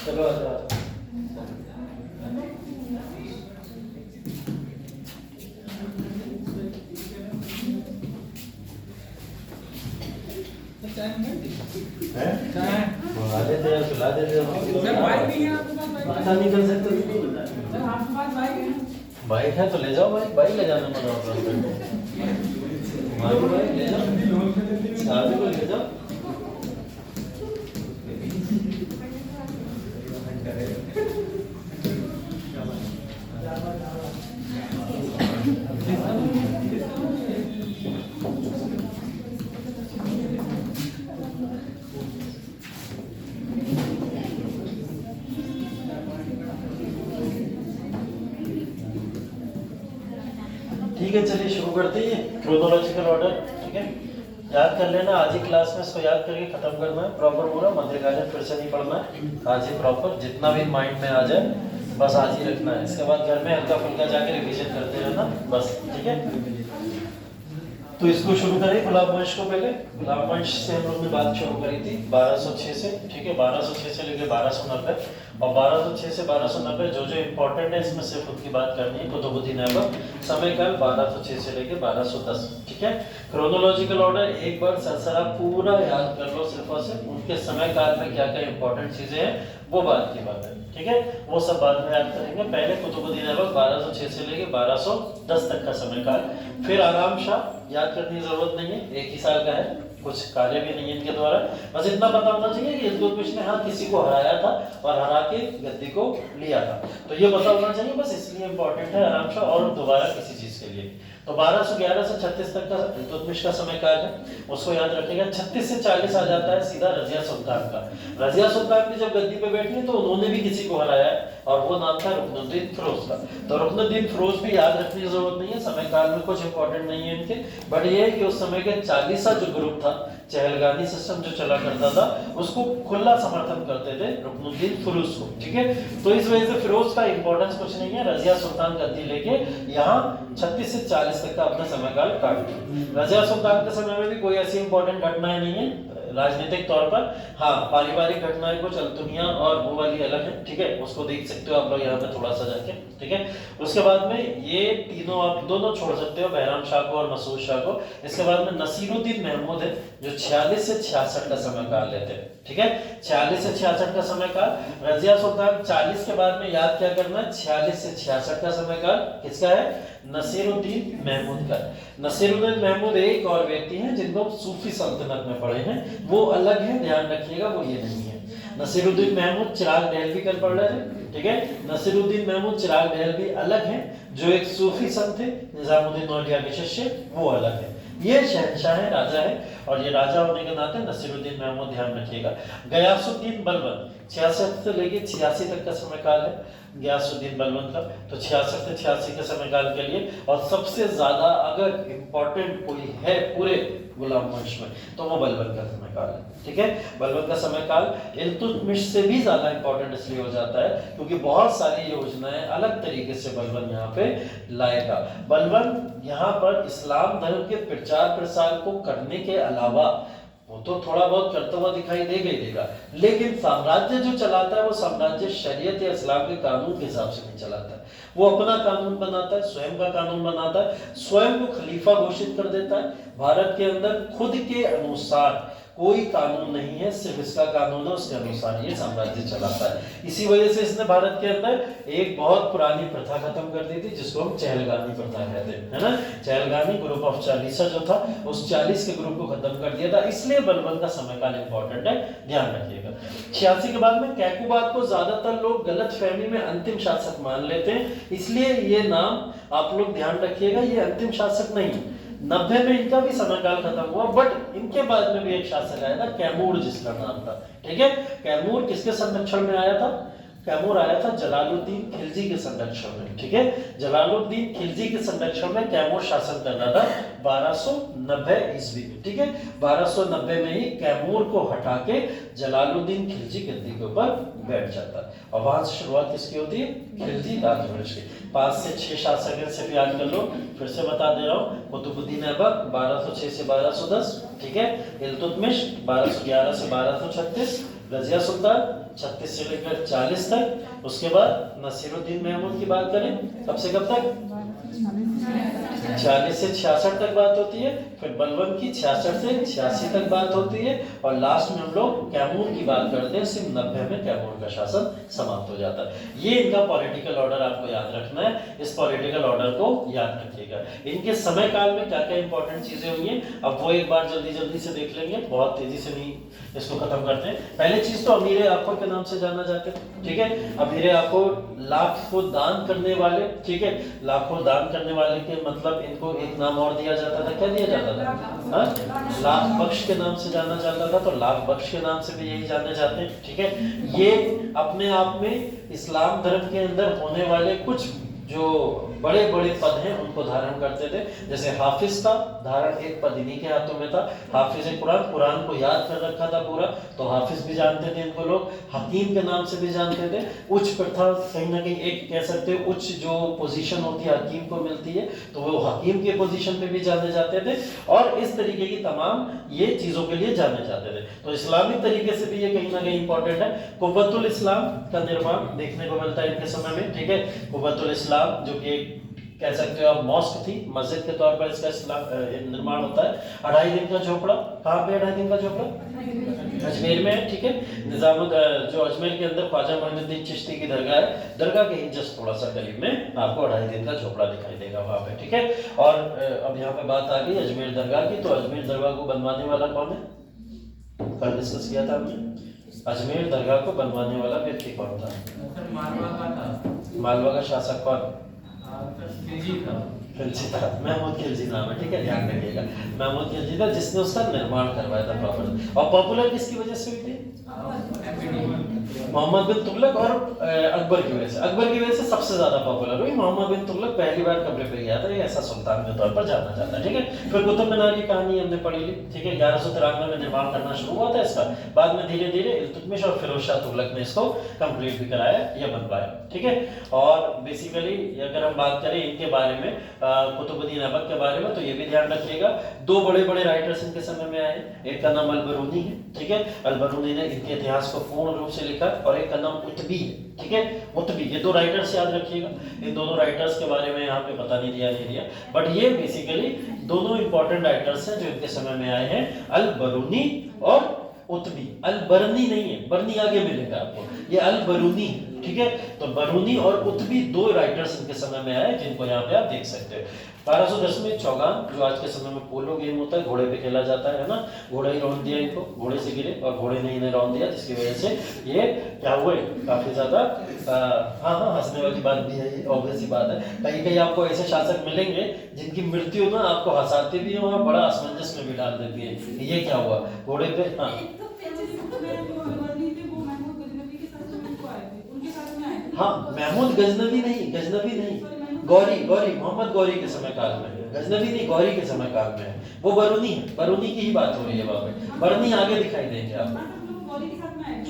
चलो आ जाओ। मंगा देते हैं, खिला देते हैं। पता नहीं कर सकते। बाइक है तो ले जाओ, बाइक ले जाना मत बाइक ले जाओ, शादी को ले जाओ। ठीक है, चलिए शुरू करते हैं क्रोनोलॉजिकल ऑर्डर। ठीक है, याद कर लेना, आज ही क्लास में इसको याद करके खत्म करना है प्रॉपर पूरा। मध्यकालीन फिर से नहीं पढ़ना है, आज ही प्रॉपर जितना भी माइंड में आ जाए बस आज ही रखना है। इसके बाद घर में हल्का फुल्का जाके रिवीजन करते रहना बस। ठीक है, तो इसको शुरू करें गुलाब वंश को। पहले गुलाब वंश से हम लोग ने बात शुरू करी थी 1206 से। ठीक है, 1206 से लेके 1290 और 1206 से 1290 जो जो इम्पोर्टेंट है इसमें से खुद की बात करनी है। कुतुबुद्दीन ऐबक समय काल 1206 से लेके 1210। ठीक है, क्रोनोलॉजिकल ऑर्डर एक बार सरसरा पूरा याद कर लो सिर्फ और सिर्फ। उनके समय काल में क्या क्या इंपॉर्टेंट चीजें हैं वो बात की बात है। ठीक है, वो सब बाद में याद करेंगे। पहले कुतुबुद्दीन ऐबक 1206 से लेके 1210 तक का समय काल। फिर आराम शाह, याद करने की जरूरत नहीं है, एक ही साल का है, कुछ कार्य भी नहीं है इनके द्वारा। बस इतना पता होना चाहिए कि इल्तुतमिश ने हाँ किसी को हराया था और हरा के गद्दी को लिया था, तो ये पता होना चाहिए बस, इसलिए इंपॉर्टेंट है आराम शाह। और दोबारा किसी चीज के लिए तो 1211 से 36 तक का इल्तुतमिश का समय काल है, उसको याद रखिएगा। 36 से 40 आ जाता है सीधा रजिया सुल्तान का। रजिया सुल्तान ने जब गद्दी पे बैठी तो उन्होंने भी किसी को हराया है और वो नाम था रुकनुद्दीन फिरोज का। तो रुकनुद्दीन फिरोज भी याद रखने की जरूरत नहीं है, समय काल में कुछ इंपॉर्टेंट नहीं है इनके। बट ये है कि उस समय के 40 जो ग्रुप था, चहलगानी सिस्टम जो चला करता था, उसको खुला समर्थन करते थे रुकनुद्दीन फिरोज को। ठीक है, तो इस वजह से फिरोज का इंपॉर्टेंस कुछ नहीं है। रजिया सुल्तान गद्दी लेके यहाँ 36 से 40 तक का अपना समय काल काट दिया। रजिया सुल्तान के समय में भी कोई ऐसी इंपॉर्टेंट घटनाएं नहीं है राजनीतिक तौर पर। हाँ, पारिवारिक घटनाएं कुछ अल्तुनिया और वो वाली अलग है। ठीक है, उसको देख सकते हो आप लोग यहाँ पे थोड़ा सा जाके। ठीक है, उसके बाद में ये तीनों आप दोनों छोड़ सकते हो, बहराम शाह को और मसूद शाह को। इसके बाद में नसीरुद्दीन महमूद है जो 46 से 66 का समय काल लेते हैं। ठीक है, 46 से 66 का समय काल। रजिया सुल्तान 40 के बाद में याद क्या करना है, 46 से 66 का समय काल किसका है, नसीरुद्दीन महमूद का। नसीरुद्दीन महमूद एक और व्यक्ति हैं जिनको सूफी सल्तनत में पढ़े हैं, वो अलग है, ध्यान रखिएगा, वो ये नहीं है। नसीरुद्दीन महमूद चिराग दहलवी कल पढ़ रहे थे। ठीक है, नसीरुद्दीन महमूद चिराग दहलवी अलग है, जो एक सूफी संत थे निजामुद्दीन औलिया के शिष्य, वो अलग है। ये शहंशाह है, राजा है, और ये राजा होने के नाते नसीरुद्दीन महमूद, ध्यान रखिएगा। गयासुद्दीन बलबन 66 से लेके 86 तक का समय काल है गयासुद्दीन बलबन का। तो 66 से 86 के समय काल के लिए, और सबसे ज्यादा अगर इंपॉर्टेंट कोई है पूरे गुलाम वंश में तो वो बलबन का समय काल है। ठीक है, बलबन का समय काल इल्तुतमिश से भी ज्यादा इंपॉर्टेंट इसलिए हो जाता है क्योंकि बहुत सारी योजनाएं अलग तरीके से बलबन यहाँ पे लाएगा। बलबन यहाँ पर इस्लाम धर्म के प्रचार प्रसार को करने के अलावा वो तो थोड़ा बहुत करता हुआ दिखाई देगा ही देगा, लेकिन साम्राज्य जो चलाता है वो साम्राज्य शरीयत या इस्लाम के कानून के हिसाब से नहीं चलाता है। वो अपना कानून बनाता है, स्वयं का कानून बनाता है, स्वयं को खलीफा घोषित कर देता है। भारत के अंदर खुद के अनुसार कोई कानून नहीं है, सिर्फ इसका कानून है, उसके अनुसार ये साम्राज्य चलाता है। इसी वजह से इसने भारत के अंदर एक बहुत पुरानी प्रथा खत्म कर दी थी जिसको हम चहलगामी प्रथा कहते हैं, है ना। चहलगामी ग्रुप ऑफ 40 जो था उस 40 के ग्रुप को खत्म कर दिया था, इसलिए बलबन का समय काल इंपॉर्टेंट है, ध्यान रखिएगा। 86 के बाद में कैकुबाद को ज्यादातर लोग गलत फहमी में अंतिम शासक मान लेते हैं, इसलिए ये नाम आप लोग ध्यान रखिएगा, ये अंतिम शासक नहीं। 90 में इनका भी समय काल खत्म हुआ, बट इनके बाद में भी एक शासक आया था कैमूर, जिसका नाम था। ठीक है, कैमूर किसके संरक्षण में आया था, कैमूर आया था जलालुद्दीन खिलजी के संरक्षण में। ठीक है, जलालुद्दीन खिलजी के संरक्षण में कैमूर शासन कर रहा था 1290 ईस्वी में। ठीक है, 1290 में ही कैमूर को हटा के जलालुद्दीन खिलजी गद्दी के ऊपर बैठ जाता है, और वहां से शुरुआत किसकी होती है, खिलजी राजवंश की। 5 से 6 शासक हैं, सिर्फ याद कर लो, फिर से बता दे रहा हूँ। कुतुबुद्दीन ऐबक 1206 से 1210, ठीक है। इल्तुतमिश 1211 से 1236, रजिया सुल्तान 36 से लेकर 40 तक। उसके बाद नसीरुद्दीन महमूद की बात करें, कब से कब तक? 40 से 66 तक बात होती है। फिर बलबन की 66 से 86 तक बात होती है। और लास्ट में हम लोग कैमूर की बात करते हैं, सिर्फ 90 में कैमूर का शासन समाप्त हो जाता है। ये इनका पॉलिटिकल ऑर्डर आपको याद रखना है, इस पॉलिटिकल ऑर्डर को याद रखिएगा। इनके समय काल में क्या क्या इंपॉर्टेंट चीजें हुई हैं, अब वो एक बार जल्दी जल्दी से देख लेंगे, बहुत तेजी से नहीं इसको खत्म करते हैं। पहले चीज तो अमीर आखोर के नाम से जाना जाता है, ठीक है। अमीर आखोर लाखों दान करने वाले, ठीक है। लाखों दान करने वाले के मतलब इनको एक नाम और दिया जाता था, क्या दिया जाता था? हाँ, लाख बख्श के नाम से जाना जाता था, तो लाख बख्श के नाम से भी यही जाने जाते हैं, ठीक है। ये अपने आप में इस्लाम धर्म के अंदर होने वाले कुछ जो बड़े बड़े पद हैं उनको धारण करते थे। जैसे हाफिज का धारण एक पद इन्हीं के हाथों में था, हाफिज कुरान, कुरान को याद कर रखा था पूरा, तो हाफिज भी जानते थे इनको लोग। हकीम के नाम से भी जानते थे। उच्च प्रथा कहीं ना कहीं एक कह सकते हो उच्च जो पोजीशन होती है हकीम को मिलती है, तो वो हकीम के पोजीशन पे भी जाने जाते थे। और इस तरीके की तमाम ये चीजों के लिए जाने जाते थे। तो इस्लामिक तरीके से भी ये कहीं ना कहीं इंपॉर्टेंट है। कुव्वतुल इस्लाम का निर्माण देखने को मिलता है इनके समय में, ठीक है। कुव्वतुल इस्लाम जो कि कह सकते हो आप मॉस्क थी, मस्जिद के तौर पर इसका निर्माण होता है। 2.5 दिन का झोपड़ा, कहाँ पे 2.5 दिन का झोपड़ा? अजमेर में है, ठीक है। निजाम जो अजमेर के अंदर ख्वाजा मोइनुद्दीन चिश्ती की दरगाह है, दरगाह के ही जस्ट थोड़ा सा करीब में आपको 2.5 दिन का झोपड़ा दिखाई देगा वहां पे, ठीक है। और अब यहाँ पे बात आ गई अजमेर दरगाह की, तो अजमेर दरगाह को बनवाने वाला कौन है? कल डिस्कस किया था हमने, अजमेर दरगाह को बनवाने वाला व्यक्ति कौन था? मालवा का था। मालवा का शासक कौन? खिलजी था, महमूद खिलजी नाम है, ठीक है, ध्यान रखिएगा। महमूद खिलजी था जिसने उसका निर्माण करवाया था प्रॉपर। और पॉपुलर किसकी वजह से हुई थी? मोहम्मद बिन तुगलक और अकबर की वजह से। अकबर की वजह से सबसे ज्यादा पॉपुलर हुई। मोहम्मद बिन तुगलक पहली बार कब्र पे गया था, ये ऐसा सुल्तान के तौर पर जाना जाता है, ठीक है। फिर कुतुब मीनार की कहानी हमने पढ़ी ली, ठीक है। 1193 में निर्माण करना शुरू हुआ था इसका, बाद में धीरे धीरे इल्तुतमिश और फिरोज शाह तुगलक ने इसको कंप्लीट भी कराया या बनवाया, ठीक है। और बेसिकली अगर हम बात करें इनके बारे में, कुतुबुद्दीन ऐबक के बारे में, तो ये भी ध्यान रखिएगा 2 बड़े बड़े राइटर्स इनके समय में आए। एक का नाम अल-बरूनी है, ठीक है। अल-बरूनी ने इनके इतिहास को पूर्ण रूप से लिखा, और एक का नाम उतबी है, ठीक है। उतबी, ये 2 राइटर्स याद रखिएगा। इन दोनों राइटर्स के बारे में यहाँ पे पता नहीं दिया, बट ये बेसिकली दोनों इंपॉर्टेंट राइटर्स हैं जो इनके समय में आए हैं, अल-बरूनी और उतबी। अल-बरनी नहीं है, बरनी आगे मिलेगा आपको, ये अल-बरूनी, ठीक है। तो बरूनी और उतबी 2 राइटर्स इनके समय में आए, जिनको यहाँ पे आप देख सकते हो। 1210 में चौगान, जो आज के समय में पोलो गेम होता है, घोड़े पे खेला जाता है ना, घोड़ा ही रौंद दिया इनको, घोड़े से गिरे और घोड़े ने इन्हें रौंद दिया, जिसकी वजह से ये क्या हुए, काफी ज्यादा हाँ हंसने वाली बात भी है, ये ऑब्वियस सी बात है। कहीं कहीं आपको ऐसे शासक मिलेंगे जिनकी मृत्यु ना आपको हंसाती भी है और बड़ा असमंजस में भी डाल देती है। ये क्या हुआ घोड़े पे? हाँ हाँ, महमूद गजनवी नहीं, गौरी मोहम्मद गौरी के समय काल में, गजनवी नहीं, गौरी के समय काल में है। वो बरूनी है, बरूनी की ही बात हो रही है वहां पे। बरूनी आगे दिखाई देंगे आपको।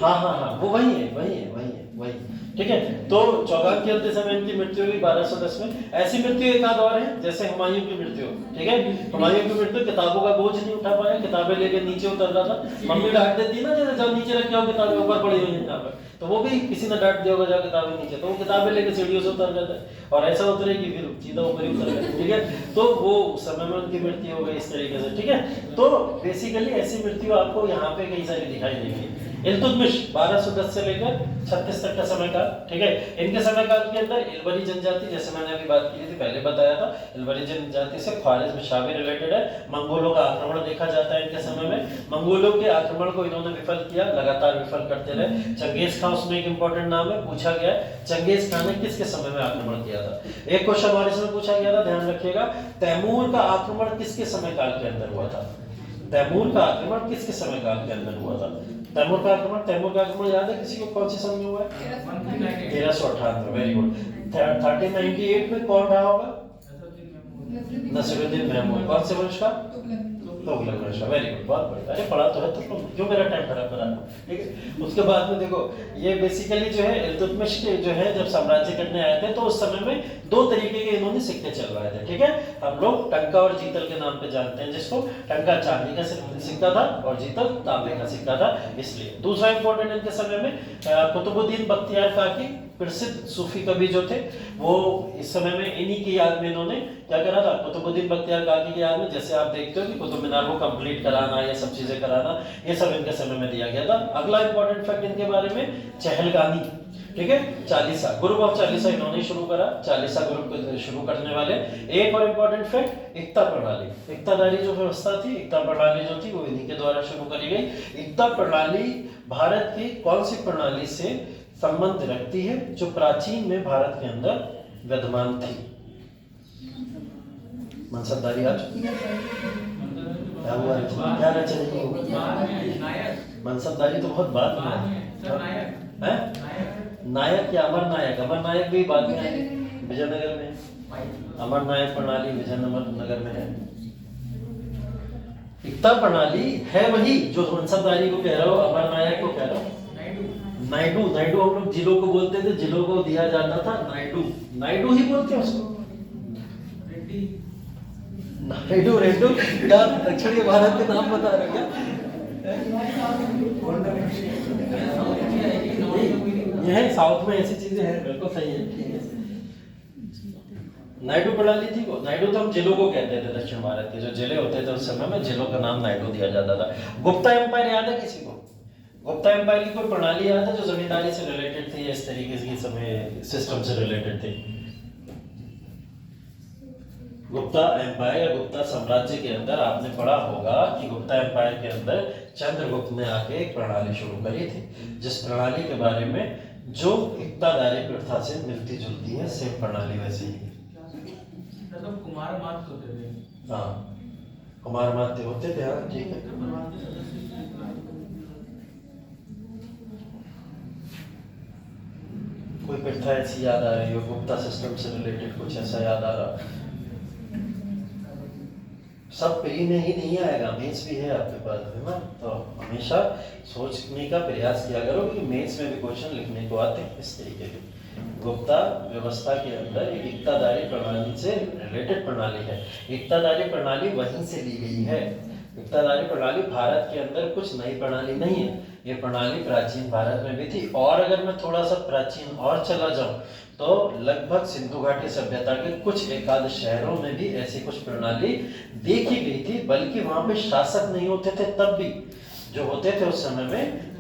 हाँ, वो वही, ठीक है। तो चौगान के अंतिम समय इनकी मृत्यु हुई 1210 में। ऐसी मृत्यु एक आध और है, जैसे हुमायूं की मृत्यु, ठीक है। हुमायूं की मृत्यु किताबों का बोझ नहीं उठा पाया, किताबें लेके नीचे उतर रहा था, मम्मी डांट देती ना, जैसे जब नीचे रख के आओ किताबें ऊपर पड़ी हुई हैं यहाँ पर, तो वो भी किसी ने डांट दिया होगा जाओ किताबें नीचे, तो वो किताबें लेके सीढ़ियों से उतर जाता है, और ऐसा उतरेगी फिर सीधा ऊपर ही उतर गया, ठीक है। तो वो समय में उनकी मृत्यु हो गई इस तरीके से, ठीक है। तो बेसिकली ऐसी मृत्यु आपको यहाँ पे कई सारी दिखाई देगी। इल्तुतमिश 1210 से लेकर 36 तक का समय काल, ठीक है। इनके समय काल के अंदर इल्बरी जनजाति, जैसे मैंने अभी बात की थी, पहले बताया था, इल्बरी जनजाति से ख्वारिज़्म शाह भी रिलेटेड है। मंगोलों का आक्रमण देखा जाता है इनके समय में। मंगोलों के आक्रमण को इन्होंने विफल किया, लगातार विफल करते रहे। चंगेज खान उसमें एक इंपॉर्टेंट नाम है, पूछा गया है चंगेज खान ने किसके समय में आक्रमण किया था। एक क्वेश्चन हमारे इसमें पूछा गया था, ध्यान रखिएगा, तैमूर का आक्रमण किसके समय काल के अंदर हुआ था? तैमूर का आक्रमण किसके समय काल के अंदर हुआ था? तैमूर का आक्रमण याद है किसी को, कौन से समय में हुआ है? 1398, वेरी गुड। 1398 में कौन रहा होगा? नसीरुद्दीन महमूद। कौन से वंश का? तुगलक बादशाह, वेरी गुड, बहुत बढ़िया। अरे पढ़ा तो है तो क्यों मेरा टाइम खराब करा, ठीक है। उसके बाद में देखो ये बेसिकली जो है इल्तुतमिश के जो है जब साम्राज्य करने आए थे तो उस समय में दो तरीके के इन्होंने सिक्के चलवाए थे, ठीक है। हम लोग टंका और जीतल के नाम पे जानते हैं जिसको। टंका चांदी का सिक्का था और जीतल तांबे का सिक्का था, इसलिए। दूसरा इंपॉर्टेंट इनके समय में कुतुबुद्दीन बख्तियार काकी, प्रसिद्ध सूफी कवि जो थे, वो इस समय में इन्हीं की याद में इन्होंने क्या करा था, कुतुबुद्दीन बख्तियार काकी की याद में, जैसे आप देखते हो कि कुतुब मीनार को कंप्लीट कराना, ये सब चीजें कराना, ये सब इनके समय में दिया गया था। अगला इंपॉर्टेंट फैक्ट इनके बारे में, चहलगामी, ठीक है, चालीसा, ग्रुप ऑफ चालीसा इन्होंने शुरू करा, चालीसा ग्रुप शुरू करने वाले। एक और इंपॉर्टेंट फैक्ट, इक्ता प्रणाली, इक्तादारी जो व्यवस्था थी, इक्ता प्रणाली जो थी वो इन्हीं के द्वारा शुरू करी गई। इक्ता प्रणाली भारत की कौन सी प्रणाली से संबंध रखती है जो प्राचीन में भारत के अंदर विद्यमान थी? मनसबदारी आज क्या हुआ, क्या रचना होगी? मनसबदारी तो बहुत बाद में है। नायक या अमर नायक? अमर नायक भी बाद में आए, विजयनगर में अमर नायक प्रणाली विजयनगर में है। इक्ता प्रणाली है वही जो मनसबदारी को कह रहा हो, अमर नायक को कह रहा हो। नायडू, नायडू हम लोग जिलों को बोलते थे, जिलों को दिया जाता था नायडू, नायडू ही बोलते हैं उसको। नायडू रेड्डू क्या दक्षिण भारत के नाम बता रहे क्या? ये है साउथ में ऐसी चीजें हैं, बिल्कुल सही है, ठीक है। नायडू प्रणाली थी वो। नायडू तो हम जिलों को कहते थे, दक्षिण भारत के जो जिले होते थे उस समय में जिलों का नाम नायडू दिया जाता था। गुप्ता एम्पायर याद है किसी को? गुप्ता एम्पायर की कोई प्रणाली याद है जो जमींदारी से रिलेटेड थी, इस तरीके की समय सिस्टम से रिलेटेड थी? गुप्ता एम्पायर या गुप्ता साम्राज्य के अंदर आपने पढ़ा होगा कि गुप्ता एम्पायर के अंदर चंद्रगुप्त ने आके एक प्रणाली शुरू करी थी, जिस प्रणाली के बारे में जो इक्तादारी प्रथा से मिलती जुलती है, सेम प्रणाली वैसी ही। मतलब कुमार मात होते थे। हाँ, कुमार मात्य होते थे, हाँ ठीक है। कोई प्रथा ऐसी याद आ रही हो गुप्ता सिस्टम से रिलेटेड, कुछ ऐसा याद आ रहा? सब प्री में ही नहीं आएगा, मेंस भी है आपके पास, है ना। तो हमेशा सोचने का प्रयास किया करो कि मेंस में भी क्वेश्चन लिखने को आते हैं इस तरीके के। गुप्ता व्यवस्था के अंदर एक इक्तादारी प्रणाली से रिलेटेड प्रणाली है। इक्तादारी प्रणाली वहीं से ली गई है। इक्तादारी प्रणाली भारत के अंदर कुछ नई प्रणाली नहीं है, ये प्रणाली प्राचीन भारत में भी थी। और अगर मैं थोड़ा सा प्राचीन और चला जाऊं तो लगभग सिंधु घाटी सभ्यता के कुछ एकाध शहरों में भी ऐसी कुछ प्रणाली देखी गई थी, बल्कि वहां पे शासक नहीं होते थे, तब भी जो होते थे उस समय में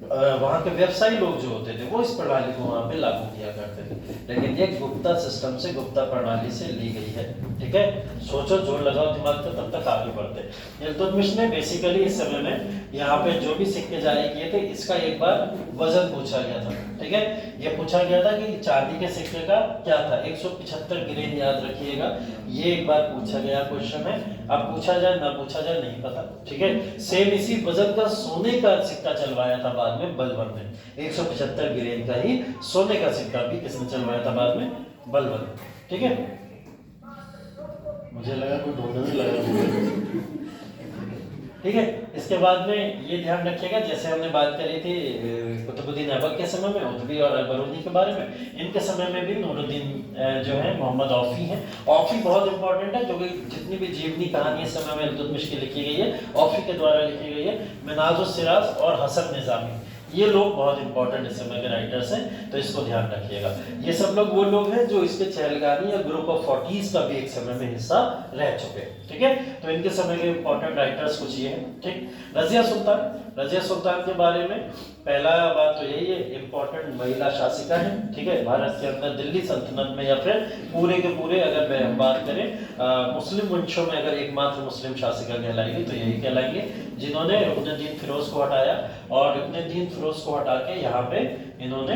वहां के व्यवसायी लोग जो होते थे वो इस प्रणाली को वहां पे लागू किया करते थे। लेकिन ये गुप्ता सिस्टम से, गुप्ता प्रणाली से ली गई है, ठीक है। सोचो, जोर लगाओ दिमाग पे, तब तक आगे बढ़ते। इल्तुतमिश ने बेसिकली इस समय में यहाँ पे जो भी सिक्के जारी किए थे इसका एक बार वजन पूछा गया था, ठीक है। ये पूछा गया था कि चांदी के सिक्के का क्या था, 175 ग्रेन, याद रखिएगा। ये एक बार पूछा गया क्वेश्चन है, अब पूछा जाए ना पूछा जाए नहीं पता, ठीक है। सेम इसी वजन का सोने का सिक्का चलवाया था बाद में बलबन ने, 175 ग्रेन का ही सोने का सिक्का भी किसने चलवाया था बाद में? बलबन, ठीक है। मुझे लगा कोई ढूंढने लगा, ठीक है। इसके बाद में ये ध्यान रखिएगा, जैसे हमने बात करी थी कुतुबुद्दीन ऐबक के समय में, उतबी और अलबरूनी के बारे में, इनके समय में भी नूरुद्दीन जो है मोहम्मद औफी हैं। औफी बहुत इंपॉर्टेंट है, जो कि जितनी भी जीवनी कहानी इस समय में इल्तुतमिश की लिखी गई है औफी के द्वारा लिखी गई है। मिनाजुस सिराज और हसन निजामी, ये लोग बहुत इंपॉर्टेंट इस समय के राइटर्स हैं, तो इसको ध्यान रखिएगा। ये सब लोग वो लोग हैं जो इसके चहलगामी या ग्रुप ऑफ 40s का भी एक समय में हिस्सा रह चुके हैं, ठीक है। तो इनके समय के इंपॉर्टेंट राइटर्स कुछ ये हैं, ठीक। रजिया सुल्तान, रजिया सुल्तान के बारे में पहला बात तो यही है, इंपॉर्टेंट महिला शासिका है, ठीक है। भारत के अंदर दिल्ली सल्तनत में या फिर पूरे के पूरे अगर हम बात करें मुस्लिम वंशों में अगर एकमात्र मुस्लिम शासिका कहलाएगी तो यही कहलाएंगे, जिन्होंने रुकनुद्दीन फिरोज को हटाया और रुकनुद्दीन फिरोज को हटा के यहाँ पे इन्होंने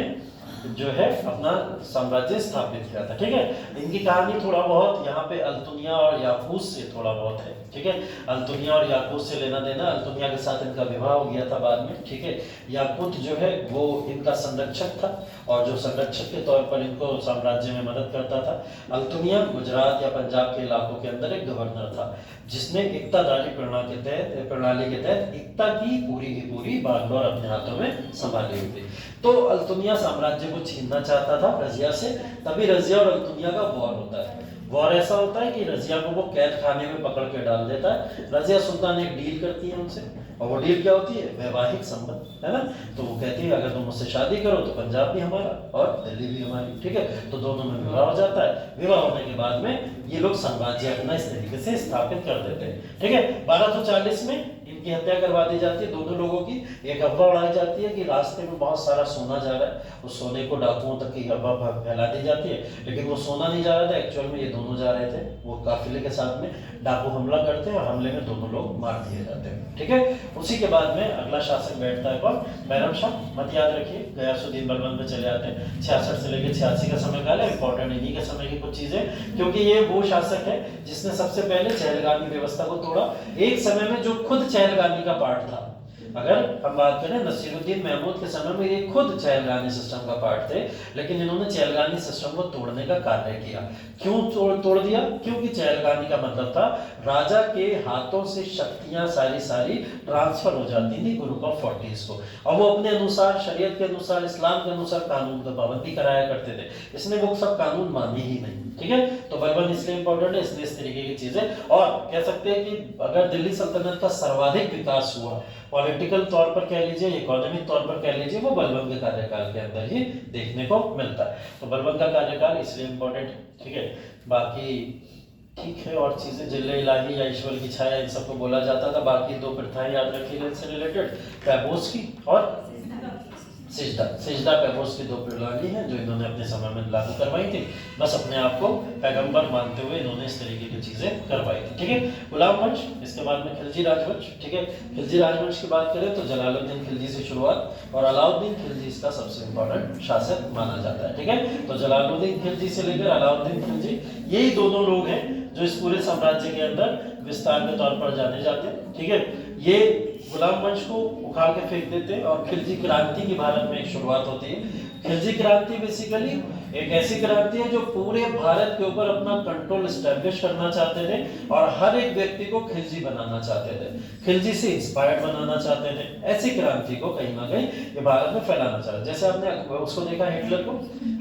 जो है अपना साम्राज्य स्थापित किया था। ठीक है, इनकी कहानी थोड़ा बहुत यहाँ पे अल्तुनिया और याकूस से थोड़ा बहुत है। ठीक है, अल्तुनिया और याकूत से लेना देना, अल्तुनिया के साथ इनका विवाह हो गया था बाद में। ठीक है, याकूत जो है वो इनका संरक्षक था और जो संरक्षक के तौर पर इनको साम्राज्य में मदद करता था। अल्तुनिया गुजरात या पंजाब के इलाकों के अंदर एक गवर्नर था जिसने एकताधारी प्रणाली के तहत एकता की पूरी बागडोर अपने हाथों में संभाली हुई थी। तो अल्तुनिया साम्राज्य को छीनना चाहता था रजिया से, तभी रजिया और अल्तुनिया का वॉर होता है। वॉर ऐसा होता है कि रजिया को वो कैद खाने में पकड़ के डाल देता है। रजिया सुल्तान एक डील करती है उनसे, और वो डील क्या होती है? वैवाहिक संबंध, है ना। तो वो कहती है अगर तुम मुझसे शादी करो तो पंजाब भी हमारा और दिल्ली भी हमारी। ठीक है, तो दोनों में विवाह हो जाता है। विवाह होने के बाद में ये लोग साम्राज्य अपना इस तरीके से स्थापित कर देते हैं। ठीक है, 1240 में इनकी हत्या करवा दी जाती है दोनों लोगों की। एक अफवाह उड़ाई जाती है कि रास्ते में बहुत सारा सोना जा रहा है, उस सोने को डाकुओं तक की अफवाह फैला दी जाती है, लेकिन वो सोना नहीं जा रहा था, एक्चुअल में ये दोनों जा रहे थे। वो काफिले के साथ में डाकू हमला करते हैं और हमले में दोनों लोग मार दिए जाते हैं। ठीक है, उसी के बाद में अगला शासक बैठता है कौन? बैरम शाह। मत याद रखिए, गयासुद्दीन बलबन पे चले आते हैं। 66 से लेकर 86 का समय काल है, इंपॉर्टेंट इन्हीं के समय की कुछ चीजें, क्योंकि ये वो शासक है जिसने सबसे पहले चहलगामी व्यवस्था को तोड़ा। एक समय में जो खुद चहलगामी का पार्ट था, अगर हम बात करें नसीरुद्दीन महमूद के समय में ये खुद चहलगामी सिस्टम का पार्ट थे, लेकिन इन्होंने चहलगामी सिस्टम को तोड़ने का कार्य किया। क्यों तोड़ दिया? क्योंकि चहलगामी का मतलब था राजा के हाथों से शक्तियां सारी ट्रांसफर हो जाती थी ग्रुप ऑफ 40 को, और वो अपने अनुसार, शरीयत के अनुसार, इस्लाम के अनुसार कानून का पाबंदी कराया करते थे। इसने वो सब कानून माने ही नहीं। ठीक है, तो बलबन इसलिए इंपॉर्टेंट है, इसलिए इस तरीके की चीजें। और कह सकते हैं कि अगर दिल्ली सल्तनत का सर्वाधिक विकास हुआ पॉलिटिकल तौर पर कह लीजिए, इकोनॉमिक तौर पर कह लीजिए, वो बलबन के कार्यकाल के अंदर ही देखने को मिलता है। तो बलबन का कार्यकाल इसलिए इंपॉर्टेंट है। ठीक है, बाकी ठीक है, और चीजें जिले इलाही या ईश्वर की छाया इन सबको बोला जाता था। बाकी दो प्रथाएं याद रखिए इनसे रिलेटेड, पैबोस की और सिजदा पैबोस की दो प्रणाली हैं जो इन्होंने अपने समय में लागू करवाई थी। बस अपने आप को पैगंबर मानते हुए इन्होंने इस तरीके की चीजें करवाई थी। ठीक है, गुलाम वंश, इसके बाद में खिलजी राजवंश। ठीक है, खिलजी राजवंश की बात करें तो जलालुद्दीन खिलजी से शुरुआत, और अलाउद्दीन खिलजी इसका सबसे इंपॉर्टेंट शासक माना जाता है। ठीक है, तो जलालुद्दीन खिलजी से लेकर अलाउद्दीन खिलजी, यही दोनों लोग हैं जो इस पूरे साम्राज्य के अंदर विस्तार के तौर पर जाने जाते हैं। ठीक है, ये गुलाम वंश को उखाड़ के फेंक देते हैं और खिलजी क्रांति की भारत में एक शुरुआत होती है। खिलजी क्रांति बेसिकली एक ऐसी क्रांति है जो पूरे भारत के ऊपर अपना कंट्रोल एस्टैब्लिश करना चाहते थे और हर एक व्यक्ति को खिलजी बनाना चाहते थे, खिलजी से इंस्पायर्ड बनाना चाहते थे। ऐसी क्रांति को कहीं ना कहीं ये भारत में फैलाना चाहते। जैसे आपने उसको देखा हिटलर को,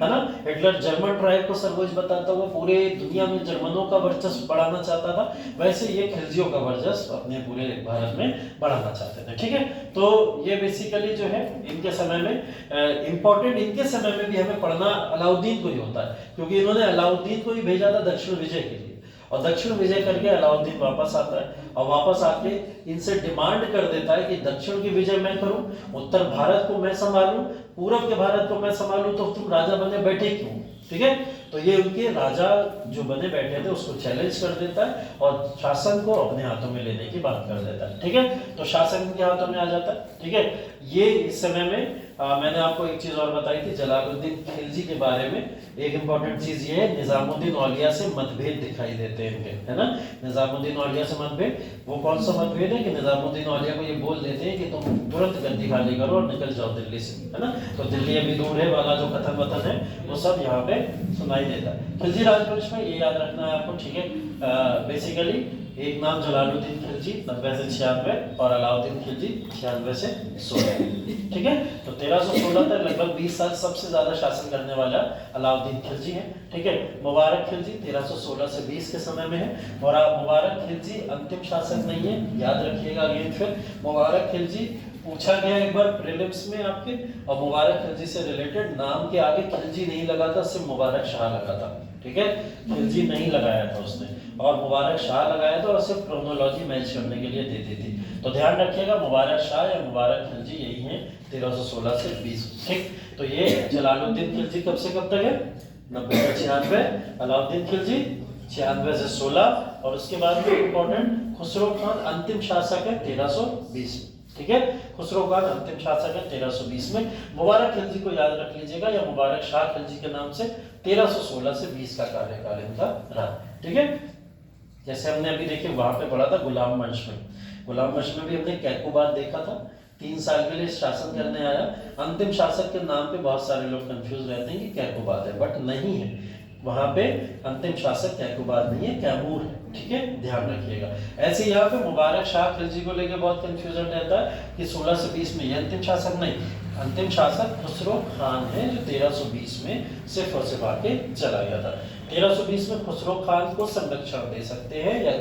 है ना, हिटलर जर्मन ट्राइब को सर्वोच्च बताता हुआ पूरे दुनिया में जर्मनों का वर्चस्व बढ़ाना चाहता था, वैसे ये खिलजियों का वर्चस्व अपने पूरे भारत में बढ़ाना चाहते थे। ठीक है, तो ये बेसिकली जो है इनके समय में इंपॉर्टेंट, इनके समय में भी हमें पढ़ना अलाउद्दीन को ही होता है, क्योंकि इन्होंने अलाउद्दीन को ही भेजा था दक्षिण विजय के लिए, और दक्षिण विजय करके अलाउद्दीन वापस आता है और वापस आके इनसे डिमांड कर देता है कि दक्षिण की विजय मैं करूं, उत्तर भारत को मैं संभालूं, पूरब के भारत को मैं संभालूं, तो तुम राजा बने बैठे क्यों? ठीक है, तो ये उनके राजा जो बने बैठे थे उसको चैलेंज कर देता है और शासन को अपने हाथों में लेने की बात कर देता है। ठीक है, तो शासन इनके हाथों में आ जाता है। ठीक है, ये इस समय में मैंने आपको एक चीज और बताई थी जलालुद्दीन खिलजी के बारे में। एक इंपॉर्टेंट चीज ये है, निजामुद्दीन औलिया से मतभेद दिखाई देते हैं इनके, है ना। निजामुद्दीन औलिया से मतभेद, वो कौन सा मतभेद है कि निजामुद्दीन औलिया को ये बोल देते हैं कि तुम तुरंत गद्दी खाली करो और निकल जाओ दिल्ली से, है ना। तो दिल्ली अभी दूर है वाला जो कथन वथन है वो सब यहाँ पे सुनाई देता है। खिलजी राजवंश में ये याद रखना है आपको। ठीक है, बेसिकली एक नाम जलालुद्दीन खिलजी 90 से 96 और अलाउद्दीन खिलजी 96 से 16। ठीक है, तो 1316 तक लगभग 20 साल सबसे ज्यादा शासन करने वाला अलाउद्दीन खिलजी है। ठीक है, मुबारक खिलजी 1316 से 20 के समय में है, और आप मुबारक खिलजी अंतिम शासक नहीं है, याद रखिएगा। अगेन फिर मुबारक खिलजी पूछा गया एक बार प्रीलिम्स में आपके, और मुबारक खिलजी से रिलेटेड नाम के आगे खिलजी नहीं लगा था, सिर्फ मुबारक शाह लगा था। ठीक है, खिलजी नहीं लगाया था उसने, और मुबारक शाह लगाया था और सिर्फ क्रोनोलॉजी मैच करने के लिए दे दी थी। तो ध्यान रखिएगा, मुबारक शाह या मुबारक खिलजी यही है 1316 से 20। ठीक, तो ये जलालुद्दीन खिलजी कब से कब तक है? 90 से 96। अलाउद्दीन खिलजी 96 से 16, और उसके बाद में इंपॉर्टेंट खुसरो खान अंतिम शासक है 1320। ठीक है। खुसरो खान अंतिम शासक है 1320 में। मुबारक खिलजी को याद रख लीजिएगा, या मुबारक शाह खिलजी के नाम से 1316 से 20 का कार्यकाल इनका रहा। ठीक है, जैसे हमने अभी देखिए वहां पे पढ़ा था गुलाम वंश में, गुलाम वंश में भी हमने कैकुबाद देखा था, 3 साल के लिए शासन करने आया। अंतिम शासक के नाम पे बहुत सारे लोग कंफ्यूज रहते हैं कि कैकुबाद है, बट नहीं है, वहां पे अंतिम शासक कैकुबाद नहीं है, कैमूर है। ठीक है, ध्यान रखिएगा। ऐसे यहाँ पे मुबारक शाह खिलजी को लेके बहुत कंफ्यूजन रहता है कि 16 से 20 में ये अंतिम शासक, नहीं, अंतिम शासक खुसरो खान है जो 1320 में सिर्फ और सिर्फ आके चला गया था। 1320 में खुसरो खान को संरक्षण दे सकते हैं या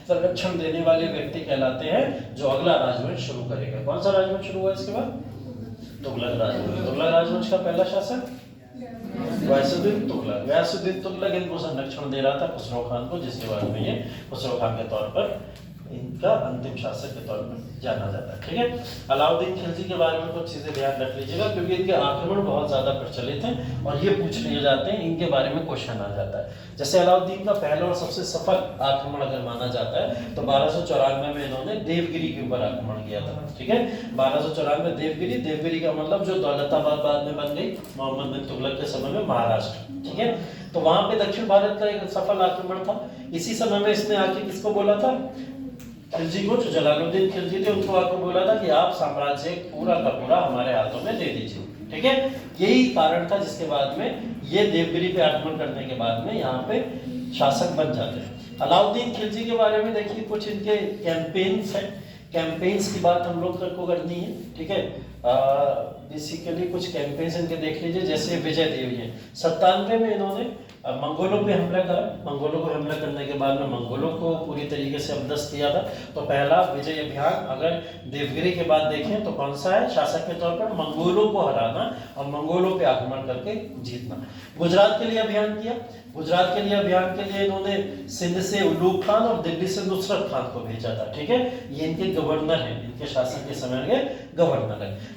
संरक्षण देने वाले व्यक्ति कहलाते हैं जो अगला राजवंश शुरू करेगा। कौन सा राजवंश शुरू हुआ इसके बाद? तुगलक राजवंश। तुगलक राजवंश का पहला शासक व्यासुद्दीन तुगलक। व्यासुद्दीन तुगलक इनको संरक्षण दे रहा था खुसरो खान को, जिसके बाद में ये खुसरो खान के तौर पर इनका अंतिम शासक के तौर पर जाना जाता है। ठीक है, अलाउद्दीन खिलजी के बारे में कुछ चीजें ध्यान रख लीजिएगा, क्योंकि इनके आक्रमण बहुत ज्यादा प्रचलित हैं और ये पूछ लिए जाते हैं, इनके बारे में क्वेश्चन आ जाता है। जैसे अलाउद्दीन का पहला और सबसे सफल आक्रमण अगर माना जाता है तो 1294 में इन्होंने देवगिरी के ऊपर आक्रमण किया था। ठीक है, 1294 देवगिरी, देवगिरी का मतलब जो दौलताबाद बाद में बन गई मोहम्मद बिन तुगलक के समय में महाराष्ट्र। ठीक है, तो वहां पे दक्षिण भारत का एक सफल आक्रमण था। इसी समय में इसने आके किसको बोला था? खिलजी को, जो जलालुद्दीन खिलजी थे उनको आकर बोला था कि आप साम्राज्य पूरा का पूरा हमारे हाथों में दे दीजिए। ठीक है, यही कारण था जिसके बाद में ये देवगिरी पे आक्रमण करने के बाद में यहाँ पे शासक बन जाते हैं। अलाउद्दीन खिलजी के बारे में देखिए कुछ इनके कैंपेन्स हैं, कैंपेन्स की बात हम लोग को करनी है। ठीक है, बेसिकली कुछ कैंपेन्स इनके देख लीजिए। जैसे विजय देवी है, 97 में इन्होंने मंगोलों पे हमला करा। मंगोलों को हमला करने के बाद में मंगोलों को पूरी तरीके से अपदस्थ किया था। तो पहला विजय अभियान अगर देवगिरी के बाद देखें तो कौन सा है? शासक के तौर पर मंगोलों को हराना और मंगोलों पे आक्रमण करके जीतना। गुजरात के लिए अभियान किया। गुजरात के लिए अभियान के लिए इन्होंने सिंध से उलूग खान और दिल्ली से नुसरत खान को भेजा था। ठीक है, ये इनके गवर्नर हैं, इनके शासन के समय के गवर्नर है।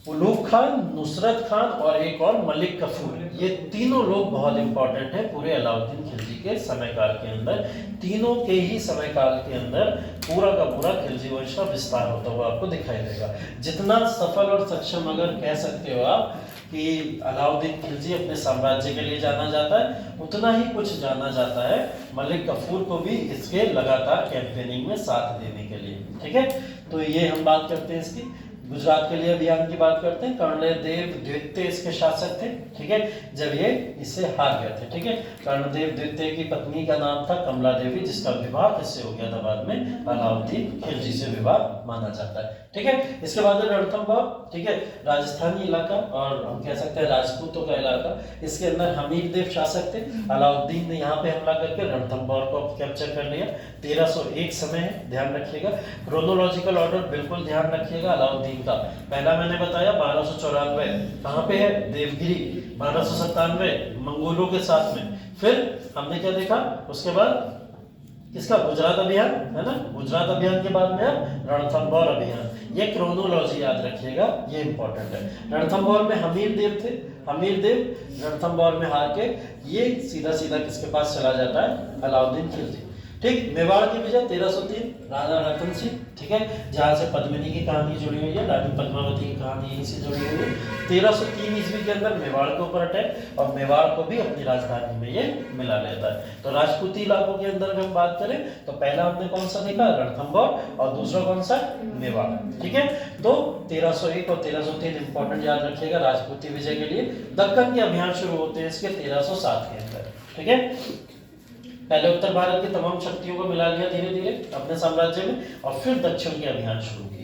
उलूग खान, नुसरत खान और एक और मलिक कफूर, ये तीनों लोग बहुत इंपॉर्टेंट हैं पूरे अलाउद्दीन खिलजी के समय काल के अंदर। तीनों के ही समय काल के अंदर पूरा का पूरा खिलजी वंश का विस्तार होता हुआ आपको दिखाई देगा। जितना सफल और सक्षम अगर कह सकते हो आप कि अलाउद्दीन खिलजी अपने साम्राज्य के लिए जाना जाता है, उतना ही कुछ जाना जाता है मलिक कफूर को भी इसके लगातार कैंपेनिंग में साथ देने के लिए। ठीक है, तो ये हम बात करते हैं इसकी। गुजरात के लिए अभियान की बात करते हैं। कर्णदेव द्वितीय इसके शासक थे। ठीक है, जब ये इससे हार गए थे। ठीक है, कर्णदेव द्वितीय की पत्नी का नाम था कमला देवी, जिसका विवाह किससे हो गया था बाद में? अलाउद्दीन खिलजी से विवाह माना जाता है। ठीक है, इसके बाद रणथंभौर। ठीक है, राजस्थानी इलाका और हम कह सकते हैं राजपूतों का इलाका। इसके अंदर हमीर देव शासक थे। अलाउद्दीन ने यहाँ पे हमला करके रणथंभौर को कैप्चर कर लिया। 1301 समय है, ध्यान रखिएगा। क्रोनोलॉजिकल ऑर्डर बिल्कुल ध्यान रखिएगा। अलाउद्दीन का पहला मैंने बताया 1294, कहाँ पे है? देवगिरी। 1297 मंगोलों के साथ में। फिर हमने क्या देखा उसके बाद? इसका गुजरात अभियान है ना, गुजरात अभियान के बाद में रणथंभौर अभियान। ये क्रोनोलॉजी याद रखिएगा, ये इंपॉर्टेंट है। रणथंभौर में हमीर देव थे। हमीर देव रणथंभौर में हार के ये सीधा सीधा किसके पास चला जाता है? अलाउद्दीन खिलजी। ठीक, मेवाड़ की विजय 1303, राजा रतन सिंह। ठीक है, जहां से पद्मिनी की कहानी जुड़ी हुई है, रानी पद्मावती की कहानी यहीं से जुड़ी हुई है। 1303 ईस्वी के अंदर मेवाड़ के ऊपर अटैक, और मेवाड़ को भी अपनी राजधानी में ये मिला लेता है। तो राजपूती इलाकों के अंदर हम बात करें तो पहला हमने कौन सा देखा? रणथंभौर, और दूसरा कौन सा? मेवाड़। ठीक है, तो 1301 और 1303 इंपॉर्टेंट याद रखिएगा राजपूती विजय के लिए। दक्कन के अभियान शुरू होते हैं इसके 1307 के अंदर। ठीक है, पहले उत्तर भारत की तमाम शक्तियों को मिला लिया धीरे धीरे अपने साम्राज्य में, और फिर दक्षिण के अभियान शुरू किए।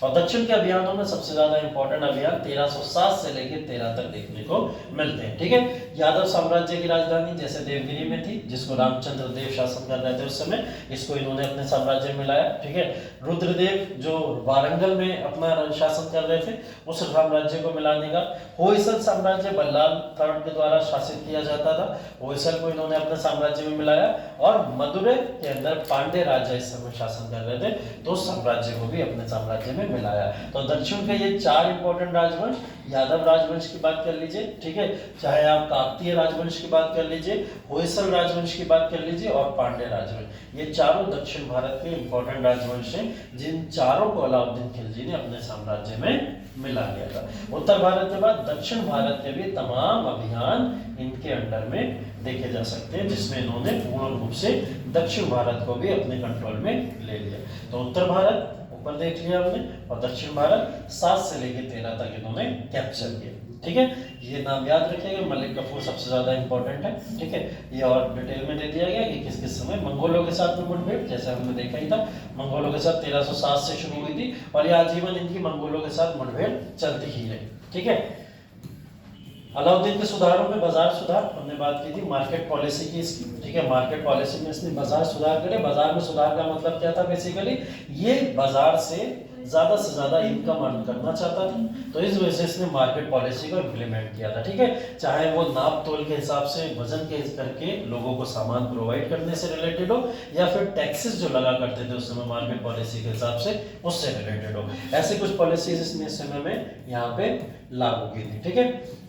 और दक्षिण के अभियानों में सबसे ज्यादा इंपॉर्टेंट अभियान 1307 से लेकर 13 तक देखने को मिलते हैं। ठीक है, यादव साम्राज्य की राजधानी जैसे देवगिरी में थी, जिसको रामचंद्र देव शासन कर रहे थे उस समय, इसको इन्होंने अपने साम्राज्य में लाया। ठीक है, रुद्रदेव जो वारंगल में अपना शासन कर रहे थे, उस साम्राज्य को मिलाने का। होयसल साम्राज्य बल्लाल थर्ड के द्वारा शासित किया जाता था, होयसल को इन्होंने अपने साम्राज्य में मिलाया। और मदुरै के अंदर पांडे राजा इस समय शासन कर रहे थे, तो उस साम्राज्य को भी अपने साम्राज्य में मिलाया। तो दक्षिण के ये 4 इंपॉर्टेंट राजवंश, यादव राजवंश की बात कर लीजिए, ठीक है, चाहे आप काकतीय राजवंश की बात कर लीजिए, होयसल राजवंश की बात कर लीजिए और पांड्य राजवंश, ये चारों दक्षिण भारत के इंपॉर्टेंट राजवंश हैं, जिन चारों को अलाउद्दीन खिलजी ने अपने साम्राज्य में मिला लिया था। उत्तर भारत के बाद दक्षिण भारत के भी तमाम अभियान इनके अंडर में देखे जा सकते हैं, जिसमें इन्होंने पूर्ण रूप से दक्षिण भारत को भी अपने कंट्रोल में ले लिया। तो उत्तर भारत ऊपर देख लिया हमने, और दक्षिण भारत 7 से लेकर 13 तक इन्होंने कैप्चर किया, ठीक है। ये नाम याद रखिएगा, मलिक काफूर सबसे ज्यादा इंपॉर्टेंट है, ठीक है। ये और डिटेल में दे दिया गया कि किस किस समय मंगोलों के साथ में मुठभेड़, जैसे हमने देखा ही था, मंगोलों के साथ 1307 से शुरू हुई थी और ये आजीवन इनकी मंगोलों के साथ मुठभेड़ चलती ही रही, ठीक है। अलाउद्दीन के सुधारों में बाजार सुधार हमने बात की थी, मार्केट पॉलिसी की इसकी, ठीक है। मार्केट पॉलिसी में इसने बाजार सुधार करे। बाजार में सुधार का मतलब क्या था? बेसिकली ये बाजार से ज्यादा इनकम अर्न करना चाहता था, तो इस वजह से इसने मार्केट पॉलिसी को इम्प्लीमेंट किया था, ठीक है। चाहे वो नाप तोल के हिसाब से वजन के करके लोगों को सामान प्रोवाइड करने से रिलेटेड हो, या फिर टैक्सेस जो लगा करते थे उस समय मार्केट पॉलिसी के हिसाब से उससे रिलेटेड हो, ऐसे कुछ पॉलिसीज इसने इस समय में यहाँ पे लागू की थी, ठीक है।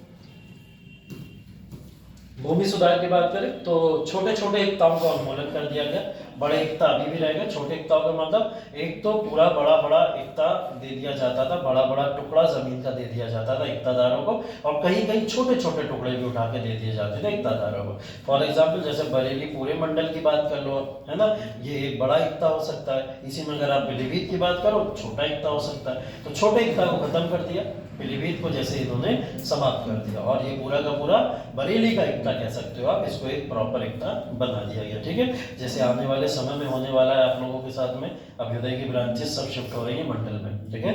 भूमि सुधार की बात करें तो छोटे छोटे एकताओं का उन्मूलन कर दिया गया, बड़े एकता अभी भी रहेगा। छोटे एकताओं का मतलब एक तो पूरा बड़ा एकता दे दिया जाता था, बड़ा टुकड़ा जमीन का दे दिया जाता था एकतादारों को, और कहीं कहीं छोटे छोटे टुकड़े भी उठा के दे दिए जाते थे एकतादारों को। फॉर एग्जाम्पल जैसे बरेली पूरे मंडल की बात कर लो, है ना, ये एक बड़ा एकता हो सकता है। इसी में अगर आप पीलीभीत की बात करो, छोटा एकता हो सकता है। तो छोटे एकता को खत्म कर दिया, पीलीभीत को जैसे इन्होंने समाप्त कर दिया, और ये पूरा का पूरा बरेली का एकता कह सकते हो आप, इसको एक प्रॉपर एकता बना दिया गया, ठीक है। जैसे आने वाले समय में होने वाला है आप लोगों के साथ में, अभ्युदय की ब्रांचेस सब शिफ्ट हो रही है मंडल में, ठीक है,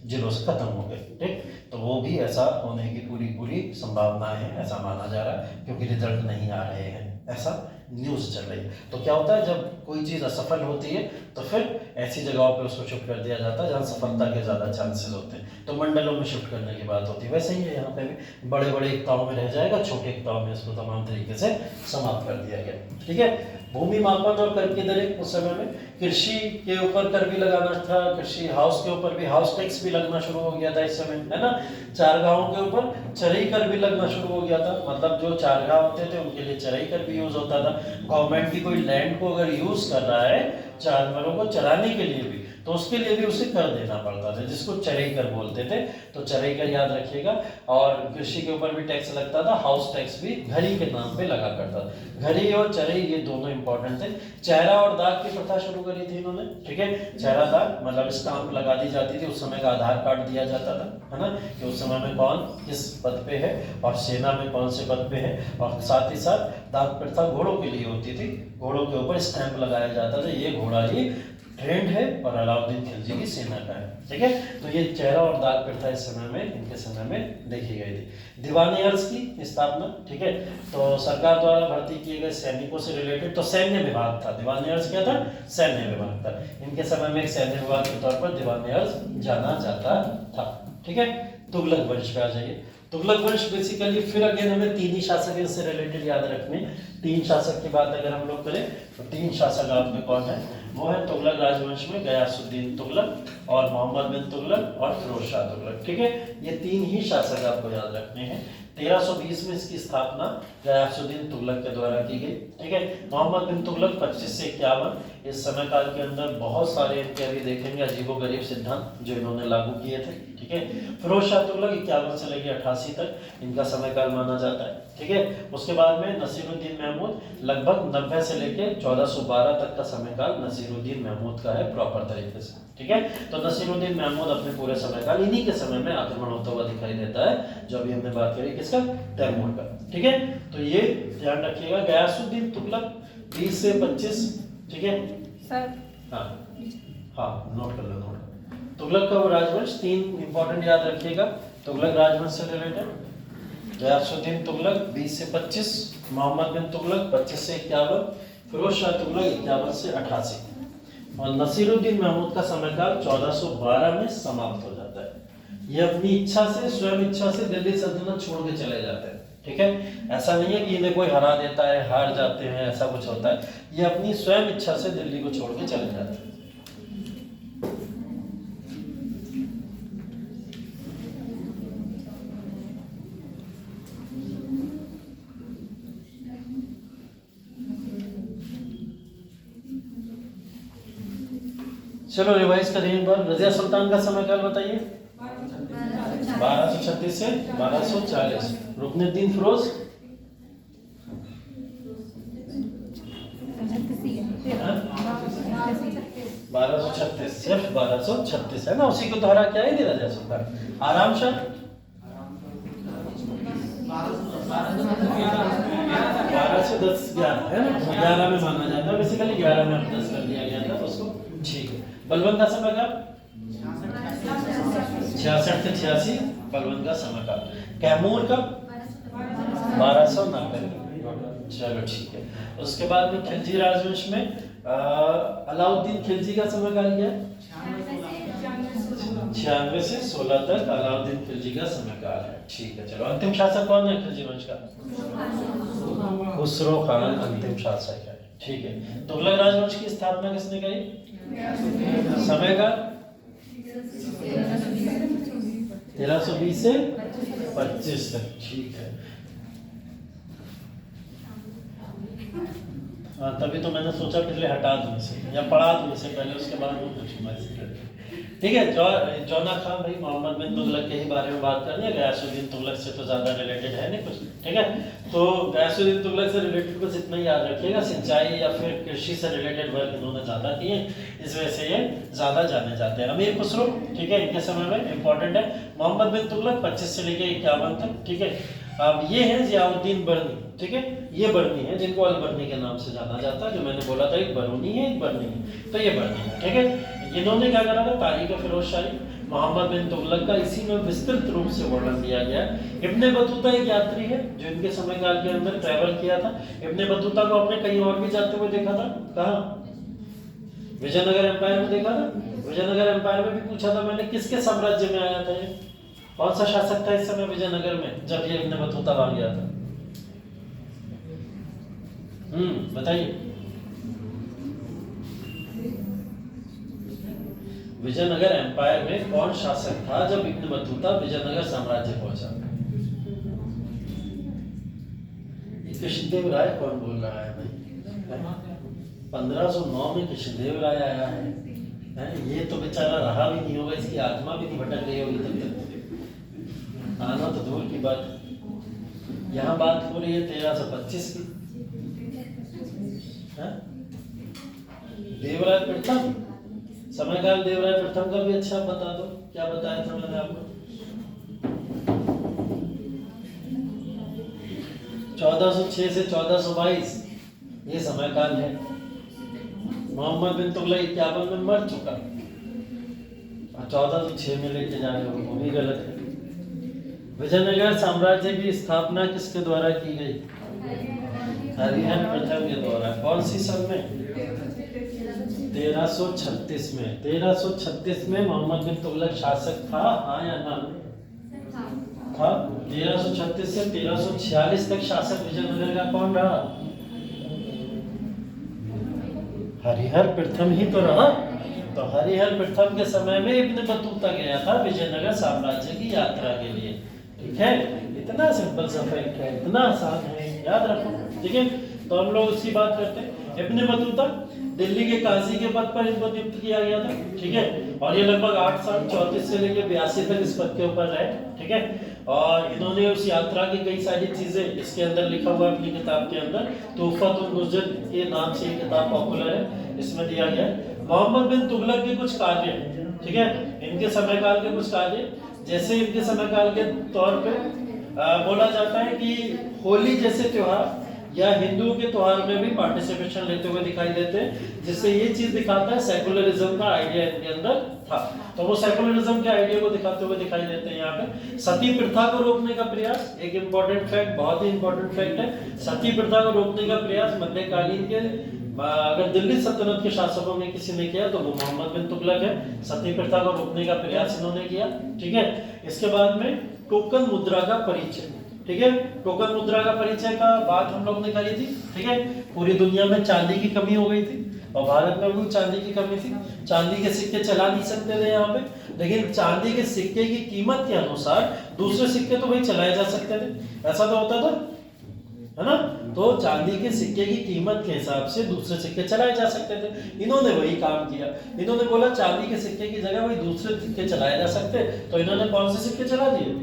जिलों से खत्म हो गए, ठीक। तो वो भी ऐसा होने की पूरी संभावना है, ऐसा माना जा रहा है, क्योंकि रिजल्ट नहीं आ रहे हैं, ऐसा न्यूज चल रही है। तो क्या होता है, जब कोई चीज असफल होती है तो फिर ऐसी जगहों पे उसको शिफ्ट कर दिया जाता है जहाँ सफलता के ज्यादा चांसेस होते हैं, तो मंडलों में शिफ्ट करने की बात होती है। वैसे ही है यहाँ पे भी, बड़े बड़े एकताओं में रह जाएगा, छोटे एकताओं में इसको तमाम तरीके से समाप्त कर दिया गया, ठीक है। भूमि मापन और कर की दरें उस समय में, कृषि के ऊपर कर भी लगाना था, कृषि हाउस के ऊपर भी हाउस टैक्स भी लगना शुरू हो गया था इस समय, है ना। चारगाहों के ऊपर चरई कर भी लगना शुरू हो गया था, मतलब जो चारगाह होते थे उनके लिए चरई कर भी यूज होता था। गवर्नमेंट की कोई लैंड को अगर यूज कर रहा है जानवरों को चराने के लिए भी, तो उसके लिए भी उसे कर देना पड़ता था, जिसको चरई कर बोलते थे। तो चरई कर याद रखिएगा। और कृषि के ऊपर भी टैक्स लगता था, हाउस टैक्स भी घरी के नाम पे लगा करता था। घरी और चरई ये दोनों इंपॉर्टेंट थे। चेहरा और दाग की प्रथा शुरू करी थी इन्होंने, ठीक है। चेहरा दाग मतलब स्टाम्प लगा दी जाती थी, उस समय का आधार कार्ड दिया जाता था, है ना, कि उस समय में कौन किस पद पे है और सेना में कौन से पद पे है। और साथ ही साथ दाग प्रथा घोड़ों के लिए होती थी, घोड़ों के ऊपर स्टैंप लगाया जाता था, ये घोड़ा ही ट्रेंड है और अलाउद्दीन खिलजी की सेना का है, ठीक है। तो ये चेहरा और दाग प्रथा इस समय में, इनके समय में देखी गई थी। दीवानी अर्ज की स्थापना, ठीक है, तो सरकार द्वारा भर्ती किए गए सैनिकों से रिलेटेड, तो सैन्य विभाग था, दीवानी अर्ज क्या था? सैन्य विभाग था। इनके समय में एक सैन्य विभाग के तौर पर दीवानी अर्ज जाना जाता था, ठीक है। तुगलक वंश पे आ जाइए। तुगलक वंश बेसिकली फिर अगेन हमें 3 ही शासक से रिलेटेड याद रखने। 3 शासक की बात अगर हम लोग करें तो 3 शासक आप में कौन है? वो है तुगलक राजवंश में गयासुद्दीन तुगलक और मोहम्मद बिन तुगलक और फिरोज शाह तुगलक, ठीक है। ये 3 ही शासक आपको याद रखने हैं। 1320 में इसकी स्थापना गयासुद्दीन तुगलक के द्वारा की गई, ठीक है। मोहम्मद बिन तुगलक 25 से 51, इस समय काल के अंदर बहुत सारे इनके अभी देखेंगे अजीबोगरीब सिद्धांत जो इन्होंने लागू किए थे, ठीक है। फिरोज शाह तुगलक 51 से लेकर 88 तक इनका समय काल माना जाता है, ठीक है। उसके बाद में नसीरुद्दीन महमूद लगभग 90 से लेकर 1412 तक का समय काल नसीरुद्दीन महमूद का है प्रॉपर तरीके से, ठीक है। तो नसीरुद्दीन महमूद अपने पूरे समय काल, इन्हीं के समय में आक्रमण होता हुआ दिखाई देता है, जो अभी हमने बात करी किसका? तैमूर का, ठीक है। तो ये ध्यान रखिएगा, गयासुद्दीन तुगलक 20 से 25, ठीक है सर। हाँ नोट कर लो, नोट। तुगलक का वो राजवंश 3 इंपॉर्टेंट याद रखिएगा तुगलक राजवंश से रिलेटेड। गयासुद्दीन तुगलक 20 से 25, मोहम्मद बिन तुगलक 25 से 51, फिरोज शाह तुगलक 51 से 88, और नसीरुद्दीन महमूद का समयकाल 1412 में समाप्त हो जाता है। ये अपनी इच्छा से, स्वयं इच्छा से दिल्ली सल्तनत छोड़ के चले जाते हैं, ठीक है। ऐसा नहीं है कि इन्हें कोई हरा देता है, हार जाते हैं, ऐसा कुछ होता है। ये अपनी स्वयं इच्छा से दिल्ली को छोड़ के चले जाते हैं। चलो रिवाइज करें एक बार। रजिया सुल्तान का समय काल बताइए। 1236 से 1240। रुकनुद्दीन फिरोज 1236, सिर्फ 1236 है ना, उसी को दोहरा क्या ही रजिया सुल्तान। आराम शाह 1210 11 है ना, 11 में माना जाता है बेसिकली, 11 में 10 कर दिया गया था तो उसको ठीक है। बलबन का समय काल 66 से 86 बलबन का समय काल। कैमूर का 1290। चलो ठीक है। उसके बाद में खिलजी राजवंश में अलाउद्दीन खिलजी का समय काल क्या है? 96 से 16 तक अलाउद्दीन खिलजी का समय काल है। ठीक है चलो, अंतिम शासक कौन है खिलजी वंश का? खुसरो खान अंतिम शासक है। ठीक है। तुगलक राजवंश की स्थापना किसने करी? समय का 1320 से 25 तक। ठीक है। तभी तो मैंने सोचा पहले हटा दूं इसे या पढ़ा दूं इसे पहले, उसके बाद वो पूछूंगा इसके। ठीक है। जौना खान भाई मोहम्मद बिन तुगलक के ही बारे में बात कर रहे हैं। गयासुद्दीन तुगलक से तो ज्यादा रिलेटेड है नहीं कुछ। ठीक है। तो गयासुद्दीन तुगलक से रिलेटेड कुछ इतना ही याद रखिएगा, सिंचाई या फिर कृषि से रिलेटेड वर्क इन्होंने ज्यादा किए, इस वजह से ये ज्यादा जाने जाते हैं। अमीर खुसरो, ठीक है, इनके समय में इंपॉर्टेंट है। मोहम्मद बिन तुगलक 25 से लेकर 51 तक। ठीक है। अब ये है जियाउद्दीन बर्नी। ठीक है। ये बर्नी है जिनको अल बर्नी के नाम से जाना जाता है, जो मैंने बोला था एक बरूनी है एक बर्नी है, तो ये बर्नी है। ठीक है। इन्होंने क्या करा था? तारीख फिरोज शाही मोहम्मद बिन तुगलक का इसी में विस्तृत रूप से वर्णन दिया गया है। इब्ने बतूता एक यात्री है जो इनके समय काल के अंदर ट्रैवल किया था। इब्ने बतूता को आपने कहीं और भी जाते हुए देखा था। कहाँ? विजयनगर एम्पायर में देखा था। विजयनगर एम्पायर में भी पूछा था मैंने किसके साम्राज्य में आया था ये, कौन सा शासक था इस समय विजयनगर में जब ये इब्ने बतूता भाग गया था? बताइए। विजयनगर एम्पायर में कौन शासक था जब इब्न बतूता विजयनगर साम्राज्य पहुंचा? कृष्णदेव राय कौन बोल रहा है भाई? 1509 में कृष्णदेव राय आया है। ये तो बेचारा रहा भी नहीं होगा, इसकी आत्मा भी नहीं भटक रही होगी तब तक। आना तो दूर की बात है। यहाँ बात हो रही है 1325 की। देवराय प्रथम समय काल, देवराय प्रथम का भी अच्छा बता दो, क्या बताया था मैंने आपको? 1406 से 1422 ये समय काल है। मोहम्मद बिन तुगलक 51 में मर चुका, 1406 में लेके जा रहे हो, वो भी गलत है। विजयनगर साम्राज्य की स्थापना किसके द्वारा की गई? हरिहर प्रथम के द्वारा। कौन सी सन में? 1336 में। 1336 में मोहम्मद बिन तुगलक शासक था, हाँ या ना? था। 1336 से 1346 तक शासक विजयनगर का कौन रहा? हरिहर प्रथम ही तो रहा। तो हरिहर प्रथम के समय में इब्न बतूता गया था विजयनगर साम्राज्य की यात्रा के लिए। ठीक है। इतना सिंपल सा फैक्ट है, इतना आसान है, याद रखो। ठीक है। तो हम लोग उसकी बात करते हैं। इब्न बतूता दिल्ली के काजी के पद पर इनको नियुक्त किया गया था। ठीक है। और ये लगभग 8 साल 34 से लेकर 82 तक इस पद के ऊपर रहे। ठीक है। और इन्होंने उस यात्रा की कई सारी चीजें इसके अंदर लिखा हुआ है अपनी किताब के अंदर, तोहफतुन नुज़र के नाम से ये किताब पॉपुलर है, इसमें दिया गया है। मोहम्मद बिन तुगलक के कुछ कार्य, ठीक है, इनके समय काल के कुछ कार्य, जैसे इनके समय काल के तौर पे बोला जाता है कि होली जैसे त्योहार या हिंदुओं के त्योहार में भी पार्टिसिपेशन लेते हुए दिखाई देते हैं, जिससे ये चीज दिखाता है सेकुलरिज्म का आइडिया इनके अंदर था। तो वो सेकुलरिज्म के आइडिया को दिखाते हुए दिखाई देते हैं। यहाँ पे सती प्रथा को रोकने का प्रयास, एक इंपॉर्टेंट फैक्ट, बहुत ही इंपॉर्टेंट फैक्ट है। सती प्रथा को रोकने का प्रयास मध्यकालीन के अगर दिल्ली सल्तनत के शासकों में किसी ने किया तो वो मोहम्मद बिन तुगलक है। सती प्रथा को रोकने का प्रयास इन्होंने किया। ठीक है। इसके बाद में टोकन मुद्रा का परिचय, ठीक है, टोकन मुद्रा का परिचय का बात हम लोग ने करी थी। ठीक है। पूरी दुनिया में चांदी की कमी हो गई थी और भारत में भी चांदी की कमी थी। चांदी के सिक्के चला नहीं सकते थे यहाँ पे, लेकिन चांदी के सिक्के की कीमत के अनुसार दूसरे सिक्के तो भाई चलाए जा सकते थे। ऐसा तो होता था। है ना। तो चांदी के सिक्के की कीमत के हिसाब से दूसरे सिक्के चलाए जा सकते थे, इन्होंने वही काम किया। इन्होंने बोला चांदी के सिक्के की जगह वही दूसरे सिक्के चलाए जा सकते, तो इन्होंने कौन से सिक्के चला दिए?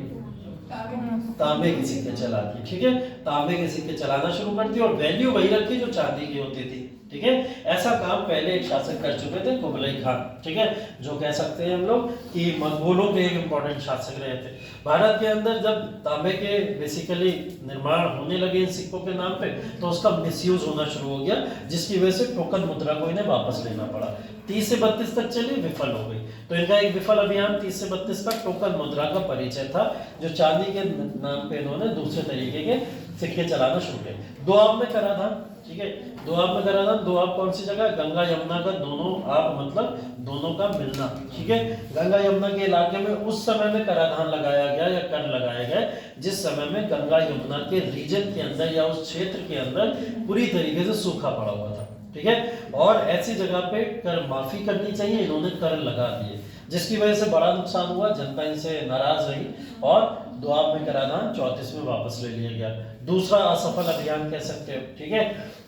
तांबे के सिक्के चला दिए। ठीक है, तांबे के सिक्के चलाना शुरू कर दिए और वैल्यू वही रखी जो चांदी की होती थी। ठीक है, ऐसा काम पहले एक शासक कर चुके थे, कुबलाई खान। ठीक है, जो कह सकते हैं हम लोग कि मंगोलों के एक इम्पोर्टेंट शासक रहे थे। भारत के अंदर जब तांबे के बेसिकली निर्माण होने लगे इन सिक्कों के नाम पे, तो उसका मिसयूज होना शुरू हो गया, जिसकी वजह से टोकन मुद्रा को इन्हें वापस लेना पड़ा। 30 से 32 तक चली, विफल हो गई। तो इनका एक विफल अभियान 30 से 32 तक टोकन मुद्रा का परिचय था, जो चांदी के नाम पे इन्होंने दूसरे तरीके के सिक्के चलाना शुरू किए। दोआब में कराधान। ठीक है, दोआब में कराधान। दोआब कौन सी जगह? गंगा यमुना का दोनों आप मतलब दोनों का मिलना। ठीक है, गंगा यमुना के इलाके में उस समय में कराधान लगाया गया या कर लगाया गया जिस समय में गंगा यमुना के रीजन के अंदर या उस क्षेत्र के अंदर पूरी तरीके से सूखा पड़ा हुआ था। ठीक है, और ऐसी जगह पे कर माफी करनी चाहिए, इन्होंने कर लगा दिए, जिसकी वजह से बड़ा नुकसान हुआ, जनता इनसे नाराज रही और दोआब में कराधान 34 में वापस ले लिया गया। दूसरा असफल अभियान कह सकते हो। ठीक है,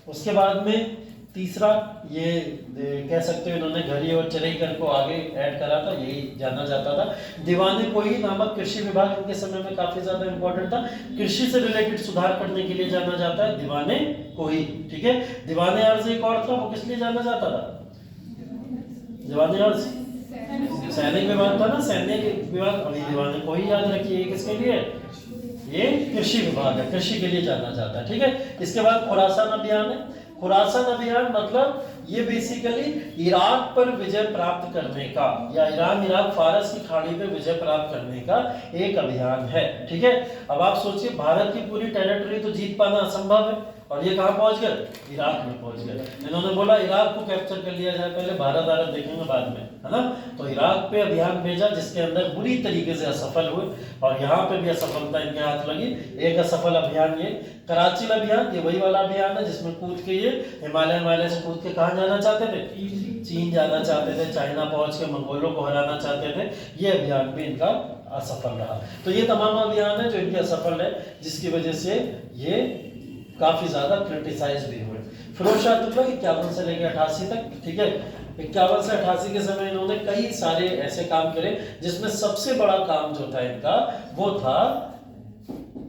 उसके बाद में तीसरा ये कह सकते हो इन्होंने घरी और चरईकर को आगे ऐड करा था, यही जाना जाता था। दीवाने कोई नामक कृषि विभाग इनके समय में काफी ज्यादा इंपॉर्टेंट था, कृषि से रिलेटेड सुधार करने के लिए जाना जाता है दीवाने कोई। ठीक है, दीवाने अर्ज एक और था, वो किस लिए जाना जाता था? दीवाने अर्ज सैनिक विभाग था ना, सैनिक विभाग। अभी दीवाने कोई याद रखिए, किसके लिए? ये कृषि विभाग है, कृषि के लिए जाना जाता है। ठीक है, इसके बाद खुरासान अभियान है। खुरासान अभियान मतलब ये बेसिकली इराक पर विजय प्राप्त करने का या ईरान इराक फारस की खाड़ी पे विजय प्राप्त करने का एक अभियान है। ठीक है, अब आप सोचिए भारत की पूरी टेरिटरी तो जीत पाना असंभव है, और ये कहाँ पहुंच गए? इराक में पहुंच गए। इन्होंने बोला इराक को कैप्चर कर लिया जाए, पहले भारत भारत देखेंगे बाद में, है ना। तो इराक पे अभियान भेजा, जिसके अंदर बुरी तरीके से असफल हुए, और यहाँ पे भी असफलता इनके हाथ लगी। एक असफल अभियान ये कराची अभियान, ये वही वाला अभियान है जिसमें कूद के ये हिमालय से कूद के कहाँ जाना चाहते थे? चीन जाना चाहते थे, चाइना पहुंच के मंगोलों को हराना चाहते थे। ये अभियान भी इनका असफल रहा। तो ये तमाम अभियान है जो इनके असफल है, जिसकी वजह से ये काफी ज्यादा क्रिटिसाइज भी हुए। फिरोज शाह तुगलक 51 से लेकर 88 तक। ठीक है, 51 से 88 के समय इन्होंने कई सारे ऐसे काम करे, जिसमें सबसे बड़ा काम जो था इनका वो था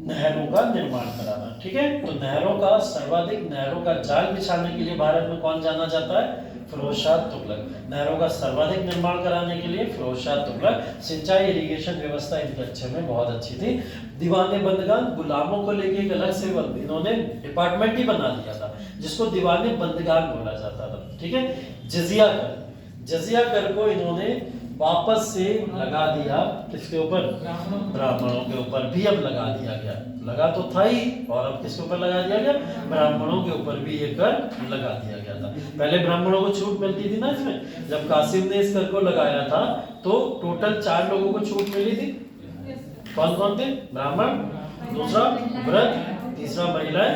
नहरों का निर्माण कराना। ठीक है, तो नहरों का सर्वाधिक नहरों का जाल बिछाने के लिए भारत में कौन जाना जाता है? फिरोज शाह तुगलक। नहरों का सर्वाधिक निर्माण कराने के लिए फिरोज शाह तुगलक। सिंचाई इरिगेशन व्यवस्था इनके अच्छे में बहुत अच्छी थी। दीवाने बंदगान, गुलामों को लेके एक अलग से इन्होंने डिपार्टमेंट ही बना दिया था, जिसको दीवाने बंदगान बोला जाता था। ठीक है, जजिया कर, जजिया कर को इन्होंने वापस से लगा दिया, किसके ऊपर? ब्राह्मणों के ऊपर भी अब लगा दिया गया। लगा तो था ही, और अब किसके ऊपर लगा दिया गया? ब्राह्मणों के ऊपर भी ये कर लगा दिया गया था। पहले ब्राह्मणों को छूट मिलती थी ना इसमें, जब कासिम ने इस कर को लगाया था तो टोटल 4 लोगों को छूट मिली थी। कौन कौन थे? ब्राह्मण, दूसरा व्रत, तीसरा महिलाएं,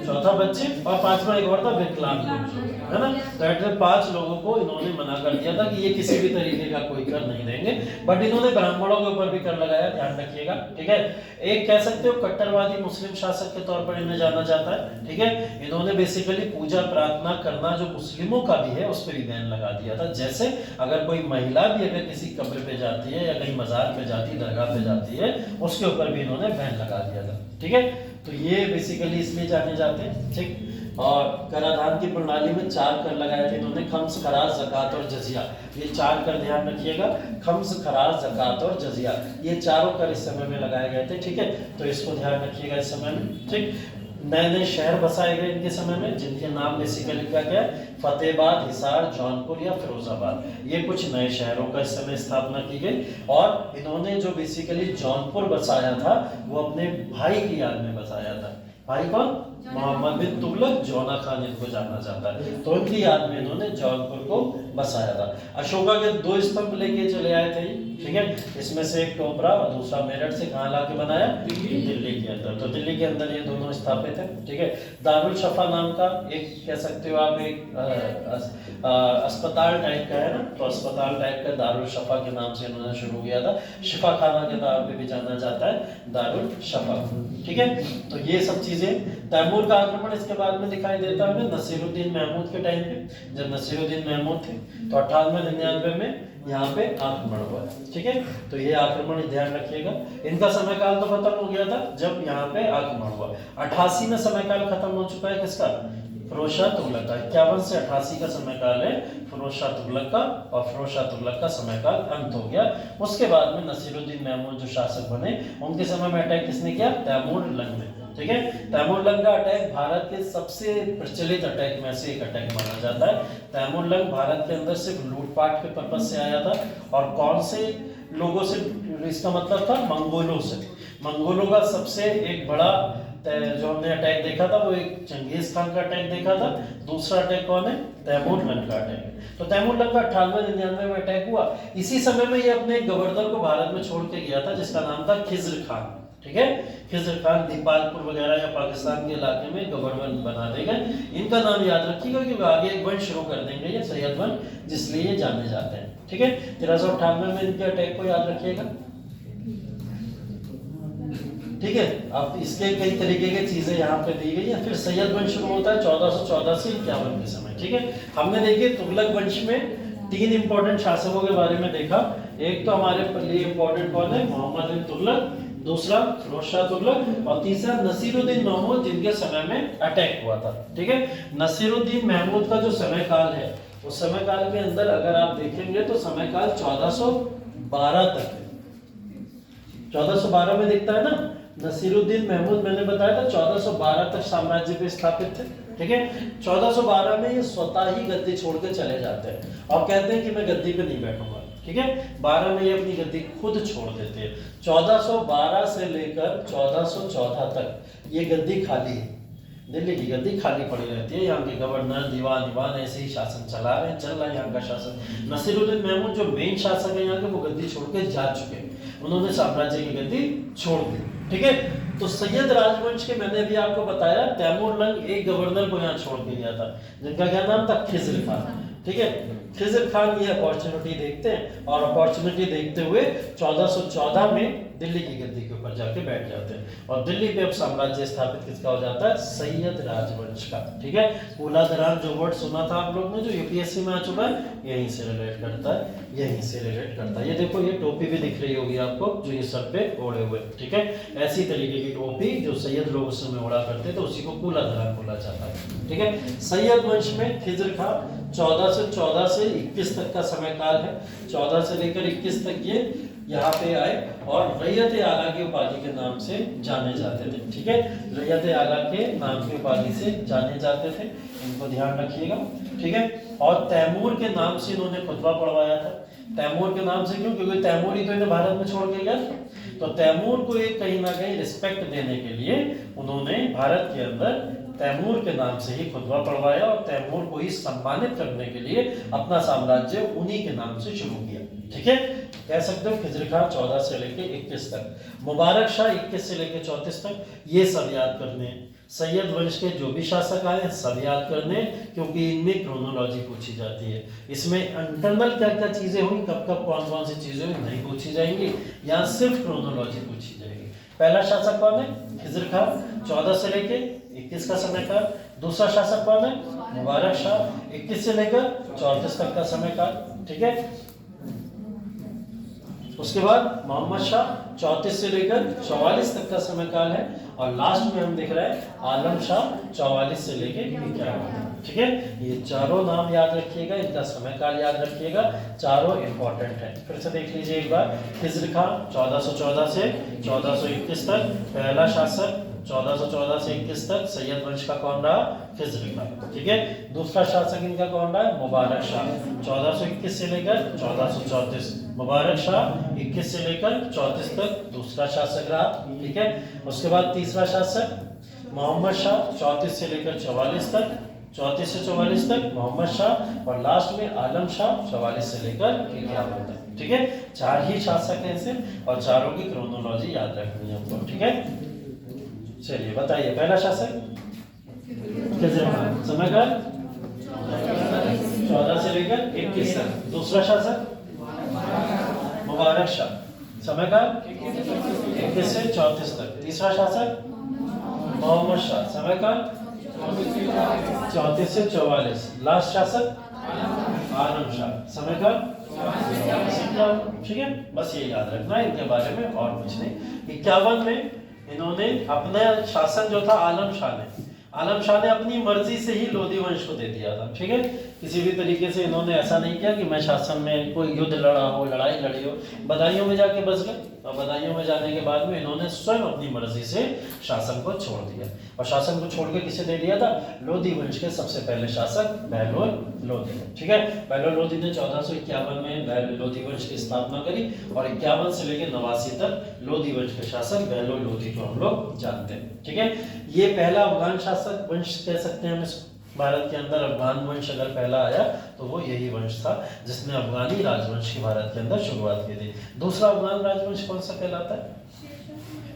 चौथा बच्चे, और पांचवा एक और था विकलांग लोग, है ना। तो ऐसे 5 लोगों को इन्होंने मना कर दिया था कि ये किसी भी तरीके का कोई कर नहीं देंगे, बट इन्होंने ब्राह्मणों के ऊपर भी कर लगाया, ध्यान रखिएगा। ठीक है, एक कह सकते हो कट्टरवादी मुस्लिम शासक के तौर पर इन्हें जाना जाता है। ठीक है, इन्होंने बेसिकली पूजा प्रार्थना करना जो मुस्लिमों का भी है उस पर भी बैन लगा दिया था। जैसे अगर कोई महिला भी अगर किसी कब्र पे जाती है या कहीं मजार पे जाती है, दरगाह पे जाती है, उसके ऊपर भी इन्होंने बैन लगा दिया था। ठीक है, तो ये बेसिकली इसलिए जाने जाते हैं। ठीक, और कराधान की प्रणाली में 4 कर लगाए थे इन्होंने, खम्स, खराज, ज़कात और जजिया। ये 4 कर ध्यान रखिएगा, खम्स, खराज, ज़कात और जजिया, ये चारों कर इस समय में लगाए गए थे। ठीक है, तो इसको ध्यान रखिएगा इस समय में। ठीक, नए नए शहर बसाए गए इनके समय में, जिनके नाम बेसिकली क्या क्या है? फतेहाबाद, हिसार, जौनपुर या फिरोजाबाद। ये कुछ नए शहरों का इस समय स्थापना की गई। और इन्होंने जो बेसिकली जौनपुर बसाया था वो अपने भाई की याद में बसाया था। भाई कौन? मोहम्मद बिन तुगलक, जौना खान इनको जाना जाता है, तो उनकी याद में इन्होंने जौनपुर को बसाया था। अशोका के 2 स्तंभ लेके चले आए थे, ठीक है। इसमें से एक टोपरा और दूसरा मेरठ से कहाँ लाके बनाया, दिल्ली के अंदर। तो दिल्ली के अंदर ये दोनों स्थापित है, ठीक है। दारुल शफा नाम का एक कह सकते हो आप एक अस्पताल टाइप का है ना, तो अस्पताल टाइप का दारुल शफा के नाम से इन्होंने शुरू किया था। शिफा खाना के नाम पे भी जाना जाता है दारुल शफा, ठीक है। तो ये सब चीजें, तैमूर का आक्रमण इसके बाद में दिखाई देता है नसीरुद्दीन महमूद के टाइम पे। जब नसीरुद्दीन महमूद थे तो 98-99 में यहाँ पे आक्रमण हुआ, ठीक है। तो ये आक्रमण ध्यान रखिएगा। इनका समय काल तो खत्म हो गया था जब यहाँ पे आक्रमण हुआ। 88 में समय काल खत्म हो चुका है किसका, फिरोज शाह तुगलक का। 51 से 88 का समय काल है फिरोज शाह तुगलक का, और फिरोज शाह तुगलक का समय काल अंत हो गया। उसके बाद में नसीरुद्दीन महमूद जो शासक बने, उनके समय में अटैक किसने किया, तैमूर लंग ने, ठीक है। तैमूर लंग का अटैक भारत के सबसे प्रचलित अटैक में से एक अटैक माना जाता है। तैमूर लंग भारत के अंदर सिर्फ लूटपाट के पर्पज से आया था, और कौन से लोगों से, इसका मतलब था मंगोलों से। मंगोलों का सबसे एक बड़ा जो हमने अटैक देखा था वो एक चंगेज खान का अटैक देखा था। दूसरा अटैक कौन है, तैमूर लंग का अटैक है। तो तैमूर लंग का 98-99 में अटैक हुआ। इसी समय में ये अपने एक गवर्नर को भारत में छोड़ के गया था जिसका नाम था खिज्र खान, ठीक है। खिज्र खान दीपालपुर वगैरह या पाकिस्तान के इलाके में गवर्नर बना देगा। इनका नाम याद रखिएगा क्योंकि आगे एक वंश शुरू कर देंगे ये सैयद वंश, जिसलिए ये जाने जाते हैं, ठीक है। 1398 में इनके अटैक को याद रखिएगा, ठीक है। अब इसके कई तरीके की चीजें यहाँ पे दी गई है। फिर सैयद वंश शुरू होता है 1414 से 51 के समय, ठीक है। हमने देखिए तुगलक वंश में 3 इंपॉर्टेंट शासकों के बारे में देखा। एक तो हमारे लिए इंपॉर्टेंट कौन है, मोहम्मद बिन तुगलक, दूसरा फिरोज शाह तुगलक, और तीसरा नसीरुद्दीन महमूद जिनके समय में अटैक हुआ था, ठीक है। नसीरुद्दीन महमूद का जो समय काल है, उस समय काल के अंदर अगर आप देखेंगे तो समय काल 1412 तक है। 1412 में दिखता है ना, नसीरुद्दीन महमूद मैंने बताया था 1412 तक साम्राज्य पे स्थापित थे, ठीक है। 1412 में ये स्वतः ही गद्दी छोड़ के चले जाते हैं और कहते हैं कि मैं गद्दी पे नहीं बैठूंगा, ठीक है। 12 में ये अपनी गद्दी खुद छोड़ देते हैं। 1412 से लेकर 1414 तक ये गद्दी खाली है, दिल्ली की गद्दी खाली पड़ी रहती है। यहाँ के गवर्नर, दीवान ईवान ऐसे ही शासन चल रहा है यहाँ का शासन। नसीरुद्दीन महमूद जो मेन शासक है यहाँ के, वो गद्दी छोड़ के जा चुके हैं, उन्होंने साम्राज्य की गद्दी छोड़ दी, ठीक है। तो सैयद राजवंश के मैंने भी आपको बताया तैमूर लंग एक गवर्नर को यहाँ छोड़ के गया था जिनका क्या नाम था, खिज्र खान, ठीक है। खिज्र खान ये अपॉर्चुनिटी देखते हैं और अपॉर्चुनिटी देखते हुए 1414 में दिल्ली की गद्दी के ऊपर जाके बैठ जाते हैं और दिल्ली पे अब साम्राज्य स्थापित किसका हो जाता है, सैयद राजवंश का, ठीक है। कूला दरान जो वर्ड सुना था आप लोग ने, जो यूपीएससी में आ चुका है, यहीं से रिलेट करता है, यहीं से रिलेट करता है। ये देखो ये टोपी भी दिख रही होगी आपको जो ये सर पे ओढ़े हुए, ठीक है। ऐसी तरीके की टोपी जो सैयद लोग उस समय ओढ़ा करते थे, उसी को कूला दरान बोला जाता है, ठीक है। सैयद वंश में खिज्र खान 1414 से 21 तक का समय काल है। 14 से लेकर 21 तक ये यहाँ पे आए और रैयत आला की उपाधि के नाम से जाने जाते थे, ठीक है। रैयत आला के नाम की उपाधि से जाने जाते थे, इनको ध्यान रखिएगा, ठीक है। और तैमूर के नाम से इन्होंने खुतबा पढ़वाया था। तैमूर के नाम से क्यों, क्योंकि तैमूर ही तो इन्हें भारत में छोड़ के गया था। तो तैमूर को एक कहीं ना कहीं रिस्पेक्ट देने के लिए उन्होंने भारत के अंदर तैमूर के नाम से ही खुतबा पढ़वाया और तैमूर को ही सम्मानित करने के लिए अपना साम्राज्य उन्हीं के नाम से शुरू किया, ठीक है। कह सकते हो खिज्र खान 14 से लेकर 21 तक, मुबारक शाह 21 से लेकर 34 तक, ये सब याद करने। सैयद वंश के जो भी शासक आए सब याद करने, क्योंकि इनमें क्रोनोलॉजी पूछी जाती है। इसमें इंटरनल क्या क्या चीजें हुई, कब कब कौन कौन सी चीजें हुई, नहीं पूछी जाएंगी, यहाँ सिर्फ क्रोनोलॉजी पूछी जाएगी। पहला शासक कौन है, खिज्र खान 14 से लेकर 21 का समय काल। दूसरा शासक कौन है, मुबारक शाह 21 से लेकर 34 तक का समय काल, ठीक है। उसके बाद मोहम्मद शाह 34 से लेकर 44 तक का समय काल है और लास्ट में हम देख रहे हैं आलम शाह 44 से लेकर 51, ठीक है। ये चारों नाम याद रखिएगा, इनका समय काल याद रखिएगा, चारों इंपॉर्टेंट है। फिर से देख लीजिए एक बार, खिज्र खान 1414 से 1421 तक पहला शासक, 1414 से 21 तक सैयद वंश का कौन रहा, खिज्र खान, ठीक है। दूसरा शासक इनका कौन रहा है, मुबारक शाह 1421 से लेकर 1434, मुबारक शाह 21 से लेकर 34 तक दूसरा शासक रहा, ठीक है। उसके बाद तीसरा शासक मोहम्मद शाह 34 से लेकर 44 तक, 34 से 44 तक मोहम्मद शाह, और लास्ट में आलम शाह 44 से लेकर 51 तक। ठीक है, 4 ही शासक हैं सिर्फ, और चारों की क्रोनोलॉजी याद रखनी है हमको। ठीक है, चलिए बताइए पहला शासक खिज़र खान, समयकाल 14 से लेकर 21 तक। दूसरा शासक मुबारक शाह, समयकाल 21 से 34 तक। तीसरा शासक मोहम्मद शाह, समयकाल 34 से 44। लास्ट शासक आलम शाह, समयकाल। ठीक है, बस ये याद रखना है इनके बारे में, और कुछ नहीं। 51 में इन्होंने अपना शासन जो था आलम शाह ने अपनी मर्जी से ही लोधी वंश को दे दिया था। ठीक है, किसी भी तरीके से इन्होंने ऐसा नहीं किया कि मैं शासन में कोई युद्ध लड़ा हो, लड़ाई लड़ी हो। बदायूं में जाके बस गए, और बदायूं में जाने के बाद में इन्होंने स्वयं अपनी मर्जी से शासन को छोड़ दिया, और शासन को छोड़ के किसे दे दिया था? लोधी वंश के सबसे पहले शासक बहलोल लोधी। ठीक है, बहलोल लोधी ने 1451 में लोधी वंश की स्थापना करी, और 51 से लेकर 89 तक लोधी वंश के शासक बहलोल लोधी को हम लोग जानते हैं। ठीक है, ये पहला अफगान शासक वंश कह सकते हैं हम इसको। भारत के अंदर अफगान वंश अगर पहला आया तो वो यही वंश था जिसने अफगानी राजवंश की भारत के अंदर शुरुआत की थी। दूसरा अफगान राजवंश कौन सा कहलाता है?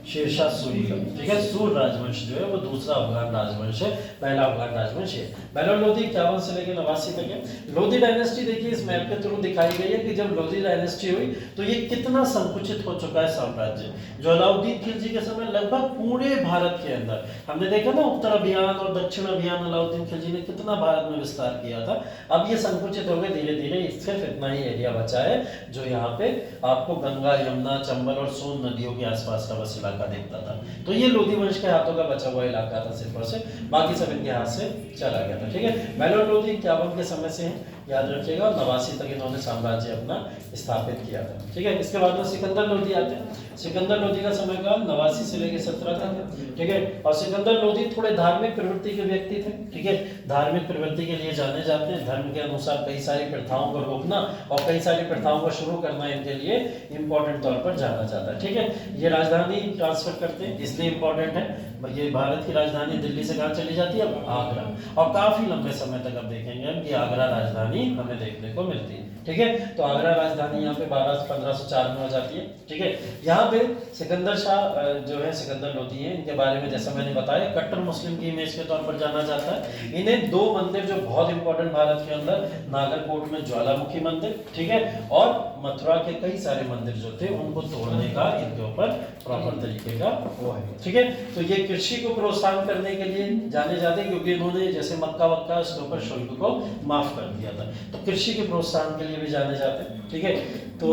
शेरशाह सूरी का। ठीक है, सूर राजवंश जो है वो दूसरा अफगान राजवंश है, पहला अफगान राजवंश है। बहलोल लोधी 51 से लेकर 89 तक है। लोधी डायनेस्टी देखिए इस मैप के थ्रू दिखाई गई है कि जब लोधी डायनेस्टी हुई तो ये कितना संकुचित हो चुका है साम्राज्य। जो अलाउद्दीन खिलजी के समय लगभग पूरे भारत के अंदर हमने देखा ना, उत्तर अभियान और दक्षिण अभियान अलाउद्दीन खिलजी ने कितना भारत में विस्तार किया था। अब ये संकुचित हो गए धीरे धीरे, सिर्फ इतना ही एरिया बचा है जो यहाँ पे आपको गंगा, यमुना, चंबल और सोन नदियों के आसपास का बस इलाका दिखता था। तो ये लोधी वंश के हाथों का बचा हुआ इलाका था सिर्फ और सिर्फ, बाकी सब इनके हाथ से चला गया था। ठीक है, बहलोल लोधी 51 के समय से हैं, याद रखिएगा। 89 तक इन्होंने साम्राज्य अपना स्थापित किया था। ठीक है, इसके बाद में सिकंदर लोधी आते हैं। सिकंदर लोधी का समयकाल 89 से लेकर 17 तक है। ठीक है, और सिकंदर लोधी थोड़े धार्मिक प्रवृत्ति के व्यक्ति थे। ठीक है, धार्मिक प्रवृत्ति के लिए जाने जाते हैं। धर्म के अनुसार कई सारी प्रथाओं को रोकना और कई सारी प्रथाओं को शुरू करना इनके लिए इंपॉर्टेंट तौर पर जाना जाता है। ठीक है, ये राजधानी ट्रांसफर करते हैं, इसलिए इंपॉर्टेंट है। ये भारत की राजधानी दिल्ली से कहाँ चली जाती है? आगरा। और काफी लंबे समय तक अब देखेंगे हम कि आगरा राजधानी हमें देखने को मिलती है। ठीक है, तो आगरा राजधानी यहाँ पे 1504 में हो जाती है। ठीक है, यहाँ पे सिकंदर शाह जो है सिकंदर लोधी है, इनके बारे में जैसा मैंने बताया कट्टर मुस्लिम की इमेज के तौर पर जाना जाता है। इन्हें 2 मंदिर जो बहुत इंपॉर्टेंट भारत के अंदर, नागरकोट में ज्वालामुखी मंदिर, ठीक है, और मथुरा के कई सारे मंदिर जो थे उनको तोड़ने का इनके ऊपर प्रॉपर तरीके का वो है। ठीक है, तो ये कृषि को प्रोत्साहन करने के लिए जाने जाते हैं, क्योंकि इन्होंने जैसे मक्का वक्का उसके ऊपर शुल्क को माफ कर दिया था, तो कृषि के प्रोत्साहन के लिए भी जाने जाते हैं। ठीक है, तो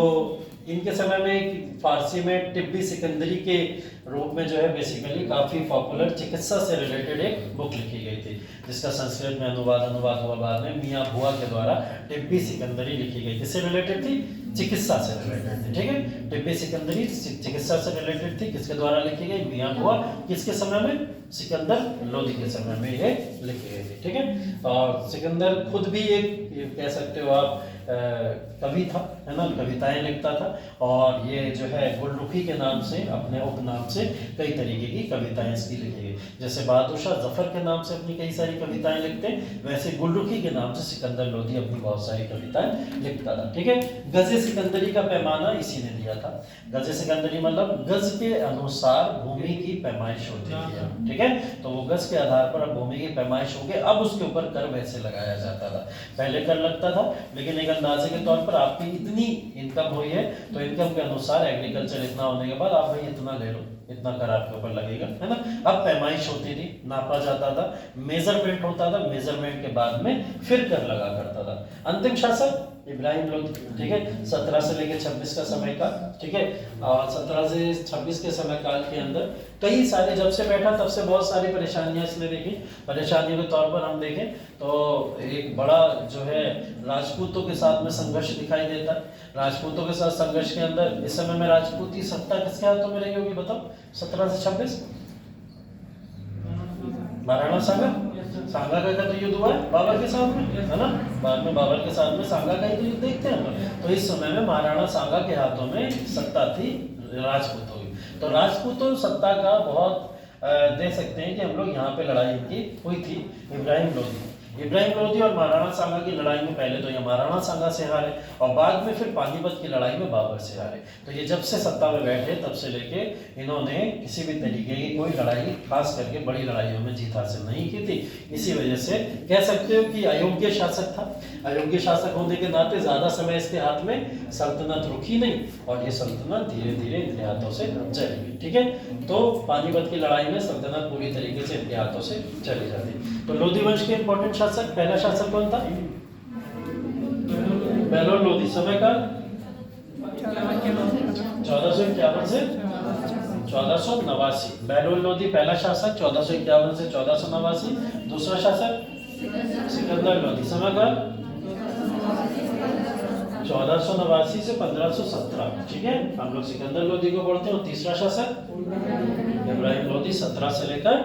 इनके समय में फारसी में टिब्बी सिकंदरी के रूप में जो है बेसिकली काफी पॉपुलर चिकित्सा से रिलेटेड एक बुक लिखी गई थी, जिसका संस्कृत में अनुवाद हुआ बाद में मियाँ भुआ के द्वारा। टिब्बी सिकंदरी लिखी गई, किससे रिलेटेड थी? चिकित्सा से रिलेटेड थी। ठीक है, टिब्बी सिकंदरी चिकित्सा से रिलेटेड थी, किसके द्वारा लिखी गई? मियाँ भुआ। किसके समय में? सिकंदर लोधी के समय में ये लिखी गई थी। ठीक है, और सिकंदर खुद भी एक कह सकते हो आप कवि था, है ना, कविताएं लिखता था, और ये जो है गुलरुखी के नाम से, अपने उपनाम से कई तरीके की कविताएं इसकी लिखी गई। जैसे बहादुर शाह जफर के नाम से अपनी कई सारी कविताएं लिखते हैं, वैसे गुलरुखी के नाम से सिकंदर लोधी अपनी बहुत सारी कविताएं लिखता था। ठीक है, गज़े सिकंदरी का पैमाना इसी ने दिया था। गज़े सिकंदरी मतलब गज के अनुसार भूमि की पैमाइश होती है। ठीक है, तो वो गज के आधार पर अब भूमि की पैमाइश हो गई, अब उसके ऊपर कर वैसे लगाया जाता था। पहले कर लगता था, लेकिन एक अंदाजे के तौर पर आपकी इतनी इनकम हुई है तो इनकम के अनुसार एग्रीकल्चर इतना होने के बाद आप भाई इतना ले लो, इतना कर आपके ऊपर लगेगा, है ना। अब पैमाइश होती थी, नापा जाता था, मेजरमेंट होता था, मेजरमेंट के बाद में फिर कर लगा करता था। अंतिम शासक इब्राहिम लोधी। ठीक है, 17 से लेकर 26 का समय काल। ठीक है, और 17 से 26 के समय काल के अंदर कई सारे, जब से बैठा तब से बहुत सारी परेशानियां इसने देखी। परेशानियों के तौर पर हम देखें तो एक बड़ा जो है राजपूतों के साथ में संघर्ष दिखाई देता है। राजपूतों के साथ संघर्ष के अंदर इस समय में राजपूती सत्ता किसके हाथों में रही होगी बताओ? 17 से 26 महाराणा सांगा का तो युद्ध हुआ है बाबर के साथ में, है ना। बाद में बाबर के साथ में सांगा का ही युद्ध देखते हैं। तो इस समय में महाराणा सांगा के हाथों में सत्ता थी राजपूतों की। तो राजपूतों सत्ता का बहुत देख सकते हैं कि हम लोग यहाँ पे लड़ाई की हुई थी। इब्राहिम लोधी इब्राहिम लोधी और महाराणा सांगा की लड़ाई में पहले तो ये महाराणा सांगा से हारे और बाद में फिर पानीपत की लड़ाई में बाबर से हारे। तो ये जब से सत्ता में बैठे तब से लेके इन्होंने किसी भी तरीके की कोई लड़ाई, खास करके बड़ी लड़ाइयों में जीत हासिल नहीं की थी। इसी वजह से कह सकते हो कि अयोग्य शासक था। अयोग्य शासक होने के नाते ज्यादा समय इसके हाथ में सल्तनत रुकी नहीं और ये सल्तनत धीरे धीरे इनके हाथों से चली गई। ठीक है, तो पानीपत की लड़ाई में सल्तनत पूरी तरीके से इनके हाथों से चली जाती। तो लोधी वंश के इंपॉर्टेंट शासक, पहला शासक कौन था? बहलोल लोधी। समय काल 1451 से 1489। बहलोल लोधी पहला शासक 1451 से 1489। दूसरा शासक सिकंदर लोधी। समय काल 1489 से 1517। ठीक है, हम लोग सिकंदर लोधी को बोलते हैं। और तीसरा शासक इब्राहिम लोधी 17 से लेकर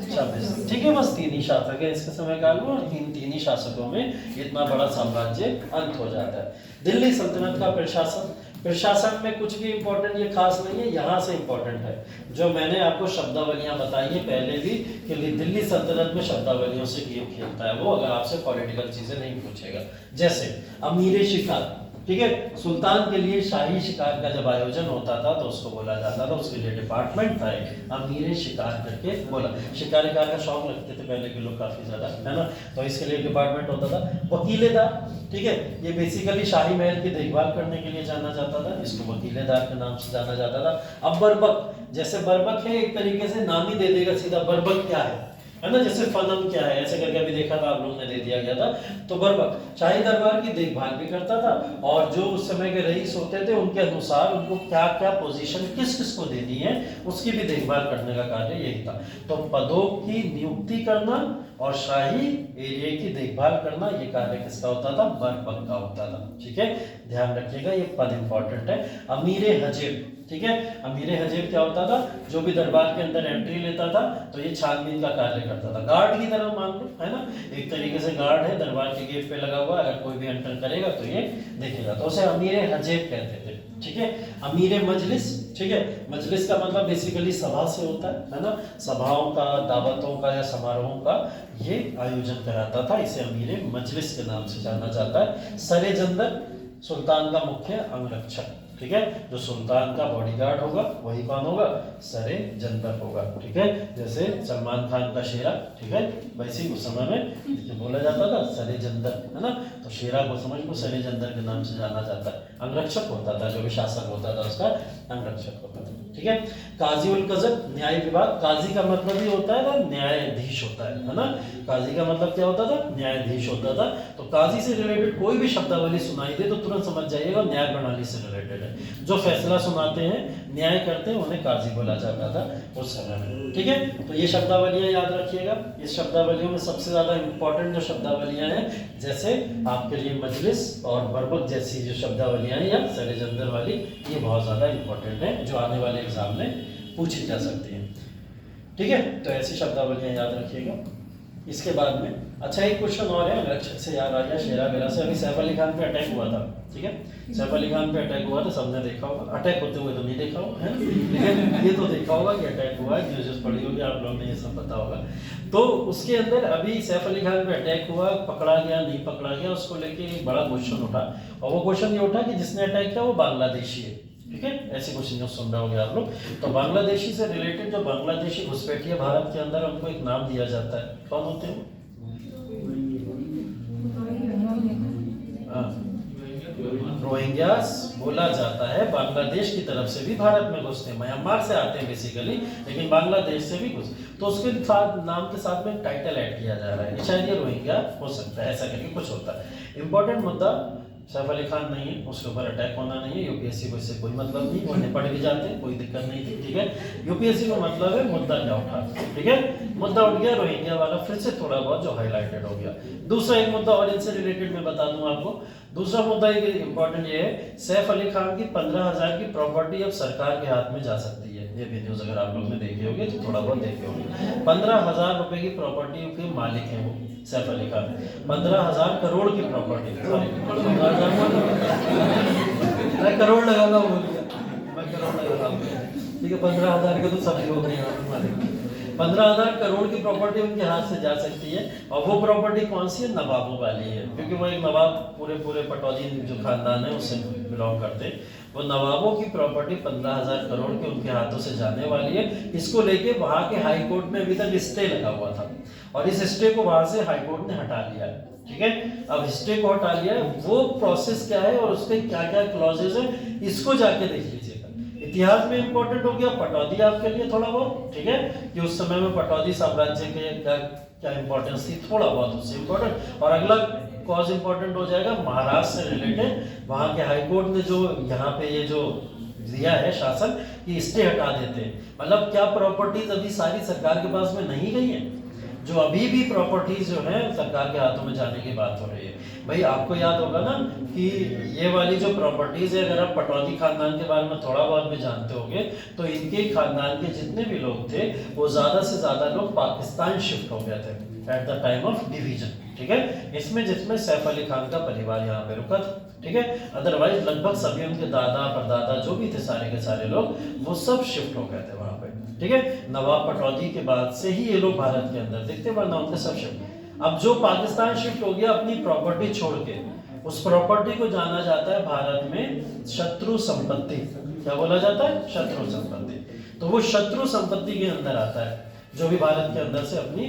26। ठीक है, बस 3 ही शासक है इसके समय काल में और तीन ही शासकों में इतना बड़ा साम्राज्य अंत हो जाता है। दिल्ली सल्तनत का प्रशासन, प्रशासन में कुछ भी इंपॉर्टेंट ये खास नहीं है, यहाँ से इंपॉर्टेंट है जो मैंने आपको शब्दावलियां बताई है पहले भी कि दिल्ली सल्तनत में शब्दावलियों से गेम खेलता है वो, अगर आपसे पॉलिटिकल चीजें नहीं पूछेगा। जैसे अमीर शिकार, ठीक है, सुल्तान के लिए शाही शिकार का जब आयोजन होता था तो उसको बोला जाता था, उसके लिए डिपार्टमेंट था एक अमीर शिकार करके बोला। शिकार का शौक रखते थे पहले के लोग काफी ज्यादा, है ना, तो इसके लिए डिपार्टमेंट होता था। वकीलेदार, ठीक है, ये बेसिकली शाही महल की देखभाल करने के लिए जाना जाता था, इसको वकीलेदार के नाम से जाना जाता था। अब बर्बक, जैसे बर्बक है एक तरीके से नाम ही दे देगा सीधा, बर्बक क्या है ना, जैसे फनम क्या है ऐसे करके अभी देखा था आप लोगों ने, दे दिया गया था। तो बर्बक शाही दरबार की देखभाल भी करता था और जो उस समय के रईस होते थे उनके अनुसार उनको क्या क्या पोजीशन किस किस को देनी है उसकी भी देखभाल करने का कार्य यही था। तो पदों की नियुक्ति करना और शाही एरिया की देखभाल करना ये कार्य किसका होता था? बर्बक का होता था। ठीक है, ध्यान रखिएगा ये पद इंपॉर्टेंट है। अमीर हजेब, ठीक है, अमीर हजेब क्या होता था? जो भी दरबार के अंदर एंट्री लेता था तो ये छानबीन का कार्य करता था, गार्ड की तरह मान लो, है ना, एक तरीके से गार्ड है दरबार के गेट पे लगा हुआ, अगर कोई भी एंटर करेगा तो ये देखेगा, तो उसे अमीर हजेब कहते थे। ठीक है, अमीर मजलिस, ठीक है, मजलिस का मतलब बेसिकली सभा से होता है ना, सभाओं का, दावतों का या समारोहों का ये आयोजन कराता था, इसे अमीर मजलिस के नाम से जाना जाता है। सरे जंदर सुल्तान का मुख्य अंगरक्षक, ठीक है, जो सुल्तान का बॉडीगार्ड होगा वही कौन होगा? सरे जंदर होगा। ठीक है, जैसे सलमान खान का शेरा, ठीक है, वैसे उस समय में बोला जाता था सरे जंदर, है ना, तो शेरा को समझ को सरे जंदर के नाम से जाना जाता है। अंगरक्षक होता था, जो भी शासक होता था उसका अंगरक्षक होता था। ठीक है, काजी उल कज़त, न्याय विभाग, काजी का मतलब ये होता है ना न्यायाधीश होता है ना, काजी का मतलब क्या होता था? न्यायाधीश होता था। तो काजी से रिलेटेड कोई भी शब्दावली सुनाई दे तो तुरंत समझ जाइएगा न्याय प्रणाली से रिलेटेड है। जो फैसला सुनाते हैं, न्याय करते हैं, उन्हें काजी बोला जाता था उस समय में। ठीक है, तो ये शब्दावलियां याद रखिएगा। इस शब्दावलियों में सबसे ज्यादा इंपॉर्टेंट जो शब्दावलियां हैं, जैसे आपके लिए मजलिस और बर्बक जैसी जो शब्दावलियां हैं या सरे जंदर वाली, ये बहुत ज्यादा इंपॉर्टेंट है जो आने वाले एग्जाम में पूछी जा सकती है। ठीक है, तो ऐसी शब्दावलियां याद रखिएगा। इसके बाद में अच्छा एक क्वेश्चन और है, अंगरक्षक से याद आ गया, शेरा बेरा से। अभी सैफ अली खान पे अटैक हुआ था, ठीक है, सैफ अली खान पे अटैक हुआ था, सबने देखा होगा, अटैक होते हुए तो नहीं देखा होगा, है, लेकिन ये तो देखा होगा कि अटैक हुआ है, न्यूज़ पढ़ी होगी आप लोगों ने, ये सब पता होगा। तो उसके अंदर अभी सैफ अली खान पे अटैक हुआ, पकड़ा गया नहीं पकड़ा गया, उसको लेके एक बड़ा क्वेश्चन उठा, और वो क्वेश्चन ये उठा कि जिसने अटैक किया वो बांग्लादेशी है। ठीक है, ऐसी कुछ न्यूज़ सुन रहे होंगे आप लोग। तो बांग्लादेशी से रिलेटेड जो बांग्लादेशी घुसपैठिए भारत के अंदर, उनको एक नाम दिया जाता है, कौन होते हैं? रोहिंग्यास बोला जाता है। बांग्लादेश की तरफ से भी भारत में घुसते हैं, म्यांमार से आते हैं बेसिकली, लेकिन बांग्लादेश से भी घुस, तो उसके साथ नाम के साथ में टाइटल ऐड किया जा रहा है, शायद ये रोहिंग्या हो सकता है, ऐसा करके कुछ होता है। इंपॉर्टेंट मुद्दा, सैफ अली खान नहीं है, उसके ऊपर अटैक होना नहीं है, यूपीएससी को इससे कोई मतलब नहीं, वो निपट भी जाते हैं, कोई दिक्कत नहीं थी। ठीक है, यूपीएससी को मतलब है मुद्दा क्या उठा, ठीक है, मुद्दा उठ गया रोहिंग्या वाला, फिर से थोड़ा बहुत जो हाईलाइटेड हो गया। दूसरा एक मुद्दा और इनसे रिलेटेड मैं बता दूं आपको, दूसरा मुद्दा इंपॉर्टेंट ये है, सैफ अली खान की 15,000 की प्रॉपर्टी अब सरकार के हाथ में जा सकती है। ये भी न्यूज अगर आप लोग ने देखी होगी तो थोड़ा बहुत देखे होंगे। 15,000 रुपए की प्रॉपर्टी के मालिक है वो सैफ अली खान, 15,000 करोड़ की प्रॉपर्टी, सॉरी 15,000 मैं करोड़ लगाना बोल दिया, मैं करोड़ लगाना, ठीक है, 15,000 के तो सभी लोग हैं मालिक, 15,000 करोड़ की प्रॉपर्टी उनके हाथ से जा सकती है। और वो प्रॉपर्टी कौन सी है? नवाबों वाली है, क्योंकि वो एक नवाब पूरे पटौदी जो खानदान है उससे बिलोंग करते हैं। वो नवाबों की प्रॉपर्टी 15,000 करोड़ के उनके हाथों से जाने वाली है। इसको लेके वहां के हाई कोर्ट में अभी तक स्टे लगा हुआ था और इस स्टे को वहां से हाई कोर्ट ने हटा लिया है। ठीक है, अब स्टे को हटा लिया है, वो प्रोसेस क्या है और उसके क्या क्या क्लॉजेज है इसको जाके देख लीजिएगा। इतिहास में इंपॉर्टेंट हो गया पटौदी आपके लिए थोड़ा बहुत, ठीक है, कि उस समय में पटौदी साम्राज्य के क्या इंपॉर्टेंस थी, थोड़ा बहुत उससे इंपॉर्टेंट। और अगला कॉज इंपॉर्टेंट हो जाएगा महाराष्ट्र से रिलेटेड। वहां के हाई कोर्ट ने जो यहाँ पे ये जो दिया है शासन कि स्टे हटा देते हैं, मतलब क्या प्रॉपर्टीज अभी सारी सरकार के पास में नहीं गई है, जो अभी भी प्रॉपर्टीज जो है सरकार के हाथों में जाने की बात हो रही है। भाई आपको याद होगा ना कि ये वाली जो प्रॉपर्टीज है, अगर आप पटौदी खानदान के बारे में थोड़ा बहुत भी जानते होंगे तो इनके खानदान के जितने भी लोग थे वो ज्यादा से ज्यादा लोग पाकिस्तान शिफ्ट हो गए थे at the time of division. ठीक है, इसमें जिसमें सैफ अली खान का परिवार यहाँ पे रुका था। ठीक है, अदरवाइज लगभग सभी उनके दादा परदादा जो भी थे सारे के सारे लोग वो सब शिफ्ट हो गए थे वहां पे। ठीक है, नवाब पटौदी के बाद से ही ये लोग भारत के अंदर दिखते, वरना उनके सब शिफ्ट। अब जो पाकिस्तान शिफ्ट हो गया अपनी प्रॉपर्टी छोड़ के, उस प्रॉपर्टी को जाना जाता है भारत में शत्रु संपत्ति। क्या बोला जाता है? शत्रु संपत्ति। तो वो शत्रु संपत्ति के अंदर आता है, जो भी भारत के अंदर से अपनी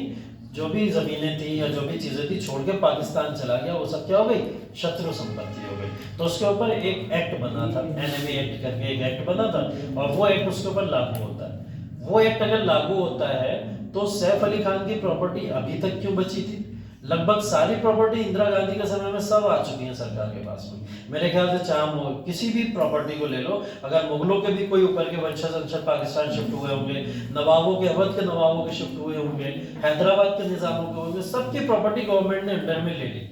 जो भी जमीनें थी या जो भी चीजें थी छोड़ के पाकिस्तान चला गया, वो सब क्या हो गई? शत्रु संपत्ति हो गई। तो उसके ऊपर एक एक्ट बना था, एनएमए एक्ट करके एक एक्ट बना था, और वो एक्ट उसके ऊपर लागू होता है। वो एक्ट अगर लागू होता है तो सैफ अली खान की प्रॉपर्टी अभी तक क्यों बची थी? लगभग सारी प्रॉपर्टी इंदिरा गांधी के समय में सब आ चुकी है सरकार के पास में। मेरे ख्याल से चाहे किसी भी प्रॉपर्टी को ले लो, अगर मुगलों के भी कोई ऊपर के वंशज पाकिस्तान शिफ्ट हुए होंगे, नवाबों के अवध के नवाबों के शिफ्ट हुए होंगे, हैदराबाद के निजामों के होंगे, सबकी प्रॉपर्टी गवर्नमेंट ने अंडर में ले ली।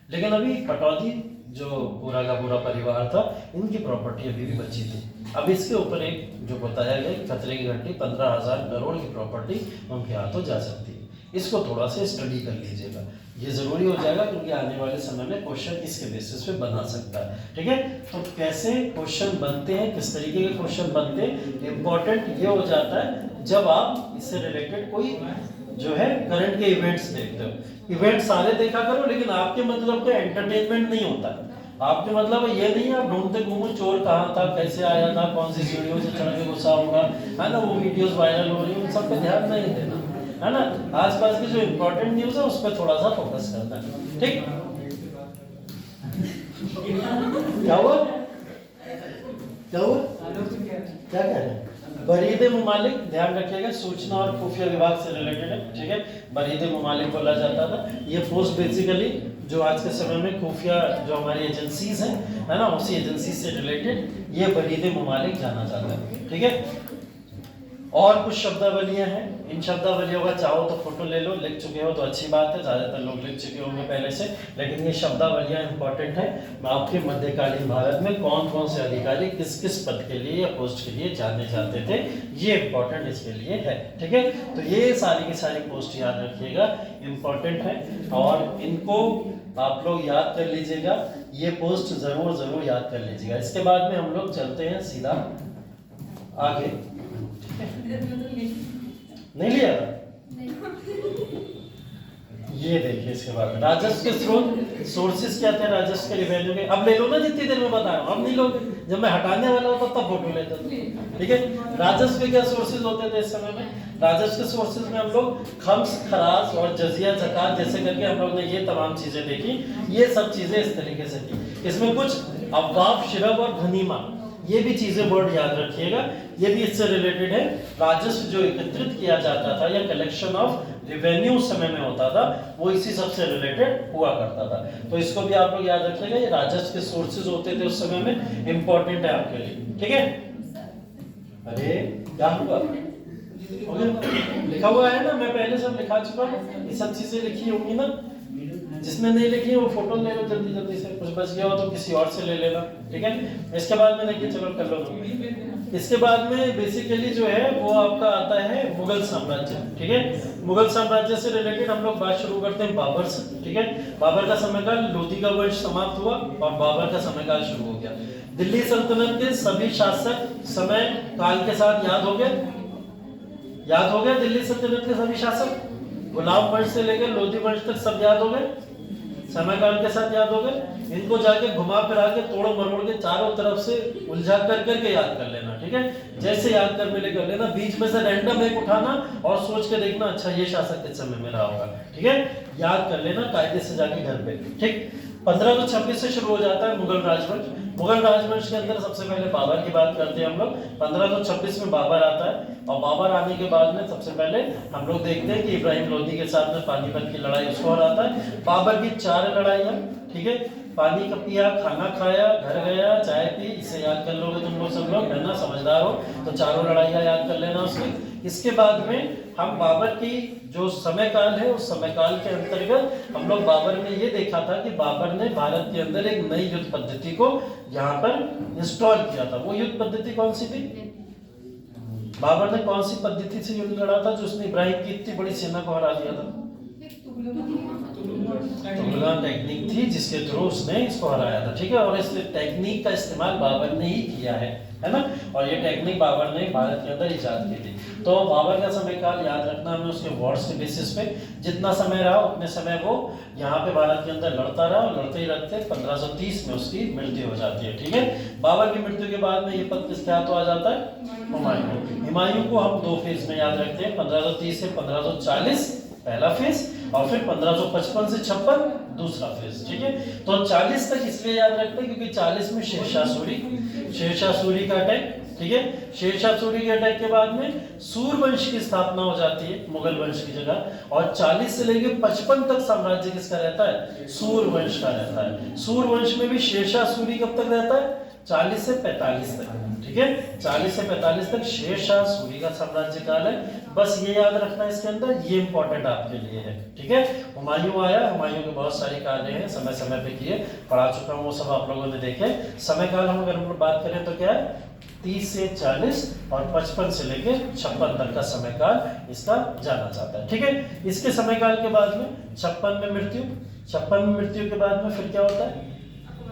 लेकिन अभी पटौदी जो पूरा का पूरा परिवार था, इनकी प्रॉपर्टी अभी भी बची थी। अब इसके ऊपर एक जो बताया गया खतरे की घंटी 15,000 करोड़ की प्रॉपर्टी उनके हाथों जा सकती है। इसको थोड़ा सा स्टडी कर लीजिएगा, ये जरूरी हो जाएगा क्योंकि आने वाले समय में क्वेश्चन इसके बेसिस पे बना सकता है। ठीक है, तो कैसे क्वेश्चन बनते हैं, किस तरीके के क्वेश्चन बनते हैं, इंपॉर्टेंट ये हो जाता है जब आप इससे रिलेटेड कोई जो है करंट के इवेंट्स देखते हो। इवेंट सारे देखा करो, लेकिन आपके मतलब का एंटरटेनमेंट नहीं होता है। आपके मतलब ये नहीं आप ढूंढते घूमो चोर कहाँ था, कैसे आया था, कौन सी सीढ़ियों से चढ़ के घुसा होगा, है ना, वो वीडियोस वायरल हो रही है, उन सब पे ध्यान नहीं देना, है ना। आसपास की जो इंपॉर्टेंट न्यूज है उस पर थोड़ा सा फोकस करना है। ठीक, क्या हुआ क्या हुआ क्या कह रहे हैं? बरीदे मुमालिक, ध्यान रखिएगा, सूचना और खुफिया विभाग से रिलेटेड है। ठीक है, बरीदे मुमालिक बोला जाता था। ये पोस्ट बेसिकली जो आज के समय में खुफिया जो हमारी एजेंसीज हैं, है ना, उसी एजेंसी से रिलेटेड ये बरीदे मुमालिक जाना जाता है। ठीक है, और कुछ शब्दावलियां हैं, इन शब्दावलियों का चाहो तो फोटो ले लो, लिख चुके हो तो अच्छी बात है, ज्यादातर लोग लिख चुके होंगे पहले से, लेकिन ये शब्दावलियां इंपॉर्टेंट है। आपके मध्यकालीन भारत में कौन कौन से अधिकारी किस किस पद के लिए या पोस्ट के लिए जाने जाते थे, ये इंपॉर्टेंट इसके लिए है। ठीक है, तो ये सारी की सारी पोस्ट याद रखिएगा, इंपॉर्टेंट है और इनको आप लोग याद कर लीजिएगा। ये पोस्ट जरूर याद कर लीजिएगा। इसके बाद में हम लोग चलते हैं सीधा आगे। नहीं लिया था? ये देखिए, इसके बाद राजस्व के स्रोत, सोर्सेस क्या थे राजस्व के, रेवेन्यू के। अब ले लो ना जितनी देर में बता रहा हूँ, अब नहीं लोगे, जब मैं हटाने वाला होता तब फोटो लेते थे। ठीक है, राजस्व के क्या सोर्सेज होते थे इस समय में? राजस्व के सोर्सेज में हम लोग खम्स, खराज और जजिया, ज़कात जैसे करके हम लोग ने ये तमाम चीजें देखी। ये सब चीजें इस तरीके से थी। इसमें कुछ अवाफ, शिरब और गनीमा, ये भी चीजें वर्ड याद रखिएगा, ये भी इससे रिलेटेड है। राजस्व जो एकत्रित किया जाता था या कलेक्शन ऑफ रेवेन्यू समय में होता था, वो इसी सबसे रिलेटेड हुआ करता था। तो इसको भी आप लोग याद रखिएगा, ये राजस्व के सोर्सेज होते थे उस समय में, इंपॉर्टेंट है आपके लिए। ठीक है, अरे क्या हुआ, लिखा हुआ है ना, मैं पहले सब लिखा चुका हूँ, ये सब चीजें लिखी होंगी ना। जिसने नहीं लिखी है वो फोटो ले लो जल्दी से, कुछ बच गया हो तो किसी और से ले लेना। ठीक है, इसके बाद में देखिए, चलो कर लो। इसके बाद में बेसिकली जो है वो आपका आता है मुगल साम्राज्य। ठीक है, मुगल साम्राज्य से रिलेटेड हम लोग बात शुरू करते हैं बाबर से। ठीक है, बाबर का समयकाल, लोधी का वंश समाप्त हुआ और बाबर का समयकाल शुरू हो गया। दिल्ली सल्तनत के सभी शासक समय काल के साथ याद हो गए, याद हो गया दिल्ली सल्तनत के सभी शासक, गुलाम वंश से लेकर लोधी वंश तक सब याद हो गए, समयकाल के साथ याद हो गए। इनको जाके घुमा फिरा के तोड़ मरोड़ के चारों तरफ से उलझा कर करके याद कर लेना, ठीक है। जैसे याद कर मिले कर लेना, बीच में से रैंडम एक उठाना और सोच के देखना अच्छा ये शासक किस समय में रहा होगा, ठीक है। याद कर लेना कायदे से जाके घर पे, ठीक। 1526 से शुरू हो जाता है मुगल राजवंश। मुगल राजवंश के अंदर सबसे पहले बाबर की बात करते हैं हम लोग। 1526 में बाबर आता है और बाबर आने के बाद में सबसे पहले हम लोग देखते हैं कि इब्राहिम लोदी के साथ में पानीपत की लड़ाई उसको हराता है। बाबर की 4 लड़ाइयाँ, ठीक है। पानी का पिया, खाना खाया, घर गया, चाय पी, इसे याद कर लोगे तुम लोग सब लोग, है ना, समझदार हो तो चारों लड़ाइयाँ याद कर लेना उसकी। इसके बाद में हम बाबर की जो समय काल है उस समय काल के अंतर्गत हम लोग बाबर में ये देखा था कि बाबर ने भारत के अंदर एक नई युद्ध पद्धति को यहाँ पर इंस्टॉल किया था। वो युद्ध पद्धति कौन सी थी? बाबर ने कौन सी पद्धति से युद्ध लड़ा था जो उसने इब्राहिम की इतनी बड़ी सेना को हरा दिया था? तुगलक टेक्निक थी जिसके थ्रू उसने इसको हराया था, ठीक है। और इस टेक्निक का इस्तेमाल बाबर ने ही किया है ना। और ये टेक्निक बाबर ने भारत के अंदर इजाद की थी। तो बाबर का समय काल याद रखना हमें उसके वॉर्स के बेसिस पे, जितना समय रहा उतने समय वो यहाँ पे भारत के अंदर लड़ता रहा, लड़ते ही लड़ते 1530 में उसकी मृत्यु हो जाती है, ठीक है। बाबर की मृत्यु के बाद में ये पद किसके हाथों आ जाता है? हुमायूं। हुमायूं को हम 2 फेज में याद रखते हैं, 1530 से 1540 पहला फेज और फिर 1555 से 56 दूसरा फेज, ठीक है। तो 40 तक इसलिए याद रखते हैं क्योंकि 40 में शेरशाह सूरी का अटैक, ठीक है। शेरशाह सूरी के अटैक के बाद में सूरवंश की स्थापना हो जाती है मुगल वंश की जगह। और 40 से लेकर 55 तक साम्राज्य किसका रहता है? सूरवंश का रहता है। सूरवंश में भी शेरशाह सूरी कब तक रहता है? 40 से 45 तक, ठीक है। 40 से 45 तक शेरशाह सूरी का साम्राज्य काल है। बस ये याद रखना है इसके अंदर, ये इंपॉर्टेंट आपके लिए है, ठीक है। हुमायूं आया, हुमायूं के बहुत सारे कार्य हैं समय समय पे किए, पढ़ा चुका हूँ वो सब आप लोगों ने देखे। समय काल हम अगर हम लोग बात करें तो क्या है? 30 से 40 और 55 से लेके 56 तक का समय काल इसका जाना जाता है, ठीक है। इसके समय काल के बाद में 56 में मृत्यु, 56 में मृत्यु के बाद में फिर क्या होता है?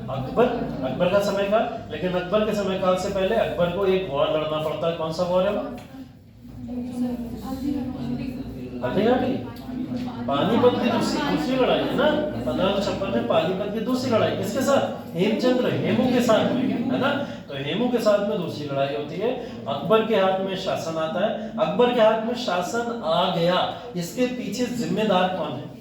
अकबर का समय काल। लेकिन अकबर के समय काल से पहले अकबर को एक वॉर लड़ना पड़ता है। कौन सा वॉर है वो? पानीपत की दूसरी लड़ाई है ना। 1556 में पानीपत की दूसरी लड़ाई किसके साथ? हेमू के साथ में, है ना। तो हेमू के साथ में दूसरी लड़ाई होती है। अकबर के हाथ में शासन आता है। अकबर के हाथ में शासन आ गया, इसके पीछे जिम्मेदार कौन है?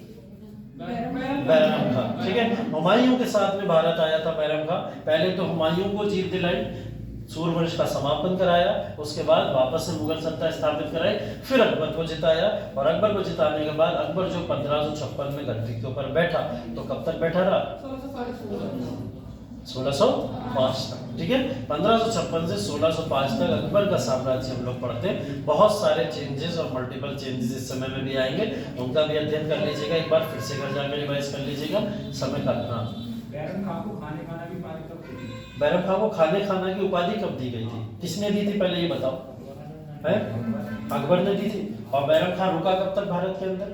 बैरम खां, ठीक है। हुमायूं के साथ में भारत आया था बैरम खां। पहले तो हुमायूं को जीत दिलाई, सूरवंश का समापन कराया, उसके बाद वापस से मुगल सत्ता स्थापित कराई, फिर अकबर को जिताया। और अकबर को जिताने के बाद अकबर जो 1556 में गद्दी के ऊपर बैठा तो कब तक बैठा रहा? 1605 तक, ठीक है। 1556 से 1605 तक अकबर का साम्राज्य हम लोग पढ़ते हैं। बहुत सारे चेंजेस और मल्टीपल चेंजेस इस समय में भी आएंगे, उनका भी अध्ययन कर लीजिएगा, एक बार फिर से घर जाकर रिवाइज कर लीजिएगा। समय का बैरम खां को खाने खाना की उपाधि कब दी? बैरम खां को खाने खाना की उपाधि कब दी गई थी? किसने दी थी पहले ये बताओ? है अकबर ने दी थी। और बैरम खां रुका कब तक भारत के अंदर?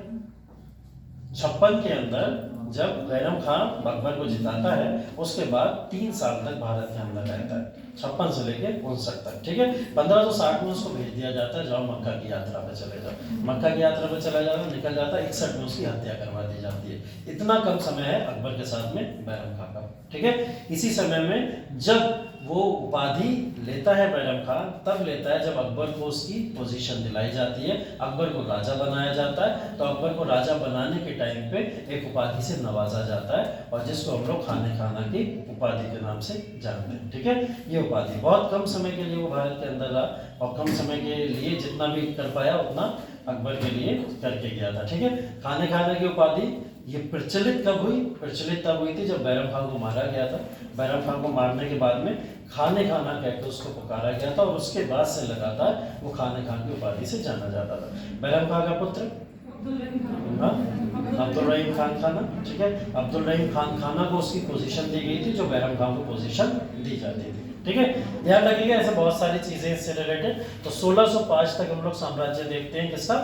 56 के अंदर जब बैरम खां अकबर को जिताता है उसके बाद 3 साल तक भारत के अंदर रहता है, 56 से लेके 59 तक, ठीक है। 1560 में उसको भेज दिया जाता है, जाओ मक्का की यात्रा पे चले जाओ। मक्का की यात्रा पे चला जाता है, निकल जाता है, 61 में उसकी हत्या करवा दी जाती है। इतना कम समय है अकबर के साथ में बैरम खां का, ठीक है। इसी समय में जब वो उपाधि लेता है बैरम खां, तब लेता है जब अकबर को उसकी पोजीशन दिलाई जाती है, अकबर को राजा बनाया जाता है। तो अकबर को राजा बनाने के टाइम पे एक उपाधि से नवाजा जाता है और जिसको हम लोग खाने खाना की उपाधि के नाम से जानते हैं, ठीक है। ये उपाधि बहुत कम समय के लिए वो भारत के अंदर रहा और कम समय के लिए जितना भी कर पाया उतना अकबर के लिए करके गया था, ठीक है। खाने खाना की उपाधि ये प्रचलित कब हुई? प्रचलित तब हुई थी जब बैरम खां को मारा गया था। बैरम खां को मारने के बाद में खाने खाना कहकर उसको पुकारा गया था और उसके बाद से लगातार वो खाने खान की उपाधि से जाना जाता था। बैरम खां का पुत्र अब्दुल रहीम खान खाना, ठीक है। अब्दुल रहीम खान खाना को उसकी पोजीशन दी गई थी जो बैरम खां को पोजीशन दी जाती थी, ठीक है। ध्यान रखिएगा, ऐसे बहुत सारी चीजें इससे रिलेटेड। तो 1605 तक हम लोग साम्राज्य देखते हैं किसका?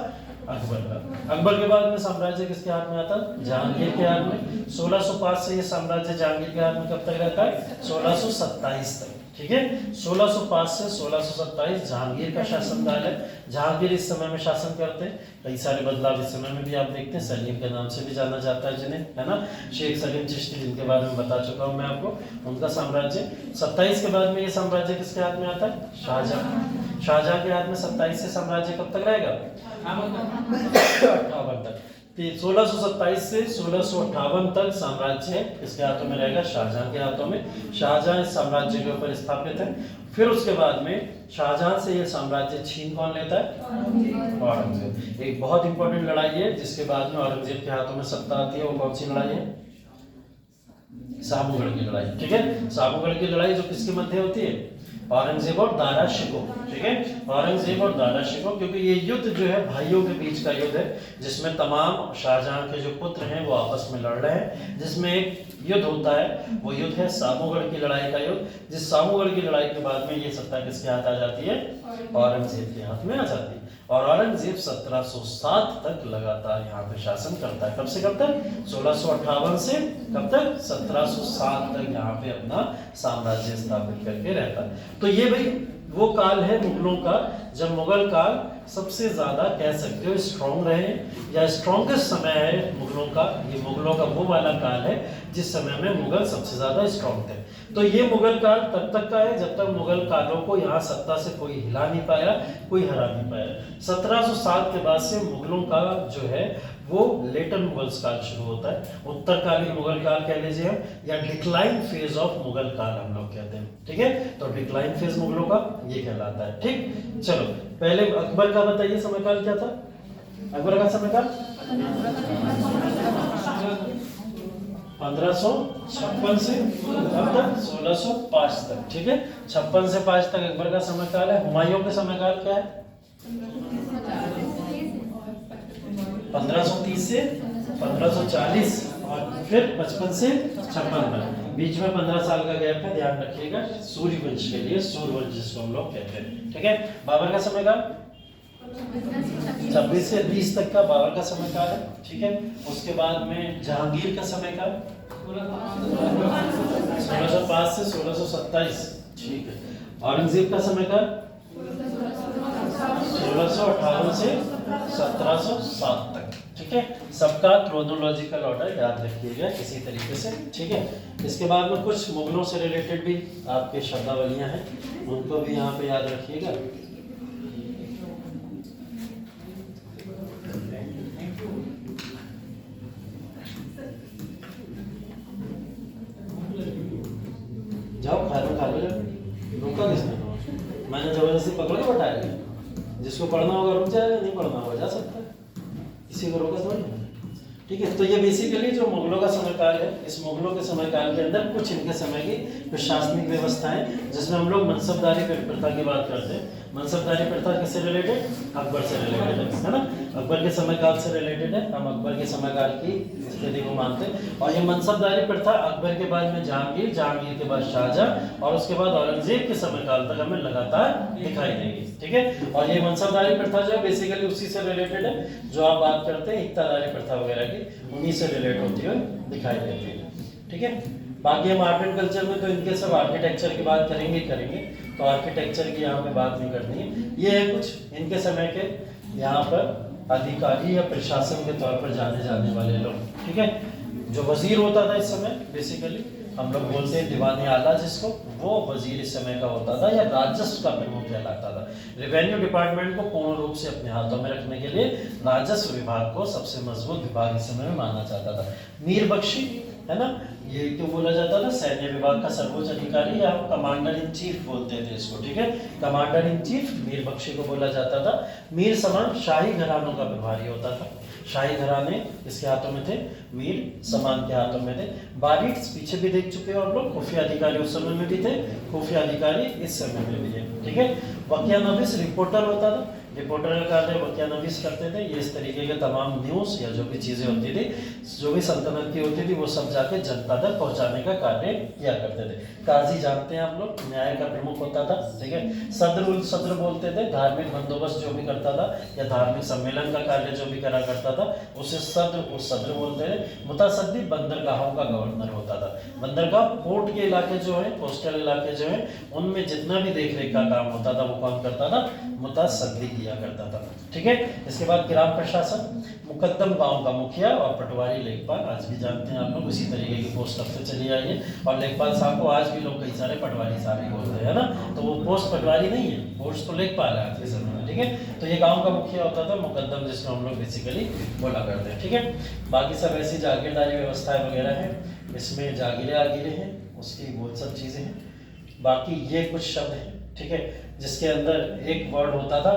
अकबर का। अकबर के बाद में साम्राज्य किसके हाथ में आता है? जहांगीर के हाथ में। 1605 से ये साम्राज्य जहांगीर के हाथ में कब तक रहता है? 1627 तक। ठीक है, 1605 से 1627 जहांगीर का शासनकाल है। जहांगीर इस समय में शासन करते हैं। कई सारे बदलाव इस समय में भी आप देखते हैं। सलीम के नाम से भी जाना जाता है जिन्हें, है ना, शेख सलीम चिश्ती, जिनके बारे में बता चुका हूं मैं आपको, उनका साम्राज्य। 27 के बाद में ये साम्राज्य किसके हाथ में आता है? शाहजहां। शाहजहां के हाथ में 27 से साम्राज्य कब तक रहेगा? 58 तक। 1627 से 1658 तक साम्राज्य किसके हाथों में रहेगा? शाहजहां के हाथों में। शाहजहां इस साम्राज्य के ऊपर स्थापित है। फिर उसके बाद में शाहजहां से ये साम्राज्य छीन कौन लेता है? औरंगजेब। एक बहुत इंपॉर्टेंट लड़ाई है जिसके बाद में औरंगजेब के हाथों में सत्ता आती है। वो कौन सी लड़ाई है? साबूगढ़ की लड़ाई। ठीक है, साबूगढ़ की लड़ाई जो किसके मध्य होती है? औरंगजेब और दारा शिकोह। ठीक है, औरंगजेब और दारा शिकोह, क्योंकि ये युद्ध जो है भाइयों के बीच का युद्ध है, जिसमें तमाम शाहजहां के जो पुत्र हैं वो आपस में लड़ रहे हैं। जिसमें एक युद्ध होता है, वो युद्ध है साबूगढ़ की लड़ाई का युद्ध। जिस साबूगढ़ की लड़ाई के बाद में ये सत्ता किसके हाथ आ जाती है? औरंगजेब के हाथ में आ जाती है। और औरंगजेब 1707 तक लगातार यहाँ पे शासन करता है। कब से कब तक? 1658 से कब तक? 1707 तक यहाँ पे अपना साम्राज्य स्थापित करके रहता है। तो ये भाई वो काल है मुगलों का, जब मुगल काल सबसे ज्यादा कह सकते हो स्ट्रॉन्ग रहे, या स्ट्रॉन्गेस्ट समय है मुगलों का। ये मुगलों का वो वाला काल है जिस समय में मुगल सबसे ज्यादा स्ट्रॉन्ग थे। तो ये मुगल काल तब तक का है जब तक मुगल कालों को यहाँ सत्ता से कोई हिला नहीं पाया, कोई हरा नहीं पाया। 1707 के बाद से मुगलों का जो है वो लेटर मुगल्स काल शुरू होता है। उत्तरकालीन मुगल काल कह लीजिए हम, या डिक्लाइन फेज ऑफ मुगल काल हम लोग कहते हैं। ठीक है, तो डिक्लाइन फेज मुगलों का ये कहलाता है। ठीक, चलो पहले अकबर का बताइए समयकाल क्या था? अकबर का समयकाल 1556 से अब तक 1605 तक। ठीक है, 56 से 5 तक अकबर का समयकाल है। हुमायूं का समयकाल क्या है? 1530 से 1540 और फिर 55 से 56 तक। बीच में 15 साल का गैप है, ध्यान रखिएगा। सूर्यवंश के लिए, सूर्यवंश जिसको हम लोग कहते हैं। ठीक है, बाबर का समयकाल 26 से 20 तक का बाबर का समयकाल है। ठीक है, उसके बाद में जहांगीर का समयकाल 1605 से 1627। ठीक है, औरंगजेब का समयकाल 1658 से 1707 तक। ठीक है, सबका क्रोनोलॉजिकल ऑर्डर याद रखिएगा इसी तरीके से। ठीक है, इसके बाद में कुछ मुगलों से रिलेटेड भी आपके शब्दावलियां हैं, उनको भी यहाँ पे याद रखिएगा। जाओ खा लो रुका किसने? मैंने जबरदस्ती पकड़ के बैठाया। जिसको पढ़ना होगा रुक जाएगा, नहीं पढ़ना होगा जा सकता है, किसी को रोका थोड़ी। ठीक है, तो ये बेसिकली जो मुगलों का समयकाल है, इस मुगलों के समयकाल के अंदर कुछ इनके समय की प्रशासनिक व्यवस्थाएं, जिसमें हम लोग मनसबदारी प्रथा की बात करते हैं। मनसबदारी प्रथा किससे रिलेटेड? अकबर से रिलेटेड है ना, अकबर के समयकाल से रिलेटेड है। हम अकबर के समयकाल की स्थिति को मानते हैं। और ये मनसबदारी प्रथा अकबर के बाद में जहांगीर, जहांगीर के बाद शाहजहां और उसके बाद औरंगजेब के समयकाल तक हमें लगातार दिखाई देगी। ठीक है, और ये मनसबदारी प्रथा जो है बेसिकली उसी से रिलेटेड है जो आप बात करते हैं इक्तादारी प्रथा वगैरह की, उन्हीं से रिलेट होती हुई दिखाई देती है। ठीक है, बाकी हम आर्ट एंड कल्चर में तो इनके सब आर्किटेक्चर की बात करेंगे, तो आर्किटेक्चर की यहाँ पे बात नहीं करनी है। ये है कुछ इनके समय के यहाँ पर अधिकारी या प्रशासन के तौर पर जाने वाले लोग। ठीक है, जो वजीर होता था इस समय, बेसिकली हम लोग बोलते हैं दीवान आला जिसको, वो वजीर इस समय का होता था या राजस्व का प्रमुख कहलाता था। रेवेन्यू डिपार्टमेंट को पूर्ण रूप से अपने हाथों में रखने के लिए राजस्व विभाग को सबसे मजबूत विभाग इस समय में माना जाता था। मीर बख्शी है ना, ये क्यों बोला जाता था? सैन्य विभाग का सर्वोच्च अधिकारी, या कमांडर इन चीफ बोलते थे इसको। ठीक है, commander in chief Mir Bakhshi को बोला जाता था। मीर समान शाही घरानों का प्रभारी होता था। शाही घराने इसके हाथों में थे, मीर समान के हाथों में थे। बारिट्स पीछे भी देख चुके हो आप लोग, खुफिया अधिकारी उस समय में भी थे, खुफिया अधिकारी इस समय में भी है। ठीक है, वकिया नवीस रिपोर्टर होता था। रिपोर्टर का कार्य बयानवीस करते थे। ये इस तरीके के तमाम न्यूज़ या जो भी चीज़ें होती थी, जो भी सल्तनत की होती थी, वो सब जाके जनता तक पहुंचाने का कार्य किया करते थे। काजी जानते हैं आप लोग, न्याय का प्रमुख होता था, ठीक है। सद्र बोलते थे, धार्मिक बंदोबस्त जो भी करता था या धार्मिक सम्मेलन का कार्य जो भी करा करता था उसे सद्र बोलते थे। मुतासद्दी बंदरगाहों का गवर्नर होता था। बंदरगाह पोर्ट के इलाके जो है, कोस्टल इलाके जो है, उनमें जितना भी देख रेख का काम होता था वो कौन करता था? मुतासद्दी किया करता था, ठीक है। इसके बाद ग्राम प्रशासन, मुकद्दम गांव का मुखिया और पटवारी लेखपाल, आज भी जानते हैं आप लोग, इसी तरीके की पोस्ट अब से चली आई है। और लेखपाल साहब को आज भी लोग कई सारे पटवारी साहब ही बोलते हैं ना, तो वो पोस्ट पटवारी नहीं है, पोस्ट तो लेखपाल है आज के समय में, ठीक है। तो ये गांव का मुखिया होता था, मुकद्दम जिसको हम लोग बेसिकली बोला करते हैं, ठीक है। बाकी सब ऐसी जागीरदारी व्यवस्थाएं वगैरह है, इसमें जागीरें हैं, उसकी बहुत सब चीज़ें हैं। बाकी ये कुछ शब्द हैं, ठीक है, जिसके अंदर एक वर्ड होता था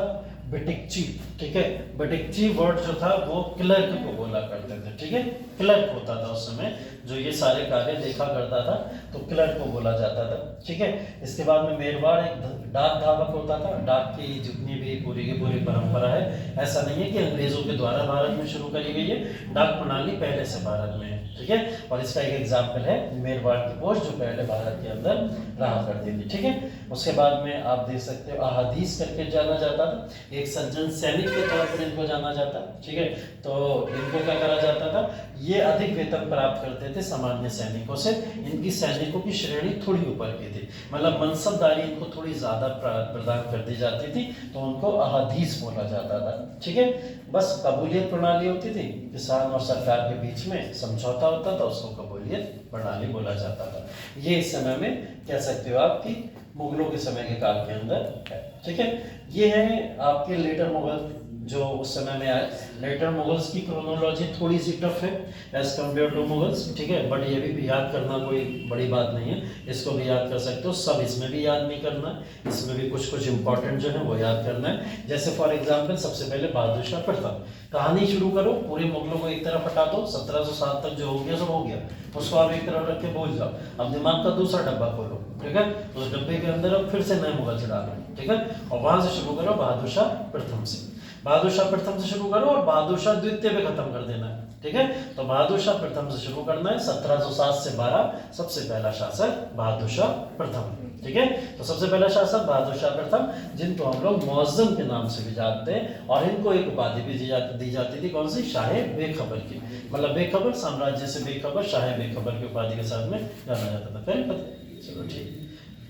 बिटिकची, ठीक है। बिटिकची वर्ड जो था वो क्लर्क को बोला करते थे, ठीक है। क्लर्क होता था उस समय जो ये सारे कार्य देखा करता था, तो क्लर्क को बोला जाता था, ठीक है। इसके बाद में मेरवाड़ एक डाक धावक होता था। डाक की जितनी भी पूरी की पूरी परंपरा है, ऐसा नहीं है कि अंग्रेजों के द्वारा भारत में शुरू करी गई है, डाक प्रणाली पहले से भारत में है, ठीक है। और इसका एक एग्जाम्पल है मेरवाड़ की पोस्ट जो पहले भारत के अंदर रहा करती थी, ठीक है। उसके बाद में आप देख सकते हो अहादीस करके जाना जाता था, एक सज्जन सैनिक के तौर पर इनको जाना जाता, ठीक है। तो इनको क्या करा जाता था, ये अधिक वेतन प्राप्त करते थे सामान्य सैनिकों से। इनकी सैनिकों की श्रेणी थोड़ी ऊपर की थी, मतलब मनसबदारी इनको थोड़ी ज्यादा प्रदान कर दी जाती थी, तो उनको अहादीस बोला जाता था, ठीक है। बस कबूलियत प्रणाली होती थी, किसान और सरकार के बीच में समझौता होता था, उसको कबूलियत प्रणाली बोला जाता था। ये इस समय में कह सकते हो आपकी मुगलों के समय के काल के अंदर है, ठीक है। ये है आपके लेटर मुगल जो उस समय में आए। लेटर मुगल्स की क्रोनोलॉजी थोड़ी सी टफ है एज कम्पेयर टू मुगल्स, ठीक है, बट ये भी याद करना कोई बड़ी बात नहीं है, इसको भी याद कर सकते हो। सब इसमें भी याद नहीं करना है, इसमें भी कुछ कुछ इंपॉर्टेंट जो है वो याद करना है। जैसे फॉर एग्जाम्पल सबसे पहले बहादुर शाह प्रथम, कहानी शुरू करो, पूरे मुगलों को एक तरफ हटा दो, 1707 तक जो हो गया सब हो गया, उसको आप एक तरफ रख के भूल जाओ। अब दिमाग का दूसरा डब्बा खोलो, ठीक है, उस डब्बे के अंदर अब फिर से नए मुगल चढ़ा लो, ठीक है, और वहां से शुरू करो बहादुर शाह प्रथम से। बहादुर शाह प्रथम से शुरू करो और बहादुर शाह द्वितीय पे खत्म कर देना है, ठीक है। तो बहादुर शाह प्रथम से शुरू करना है, 1707 से 12 सबसे पहला शासक बहादुर शाह प्रथम, ठीक है। तो सबसे पहला शासक बहादुर शाह प्रथम, जिनको हम लोग मौज़म के नाम से भी जानते हैं, और इनको एक उपाधि भी दी जाती थी, कौन सी? शाह बेखबर की, मतलब बेखबर साम्राज्य से बेखबर, शाह बेखबर की उपाधि के साथ में जाना जाता था। पहले पता, चलो ठीक,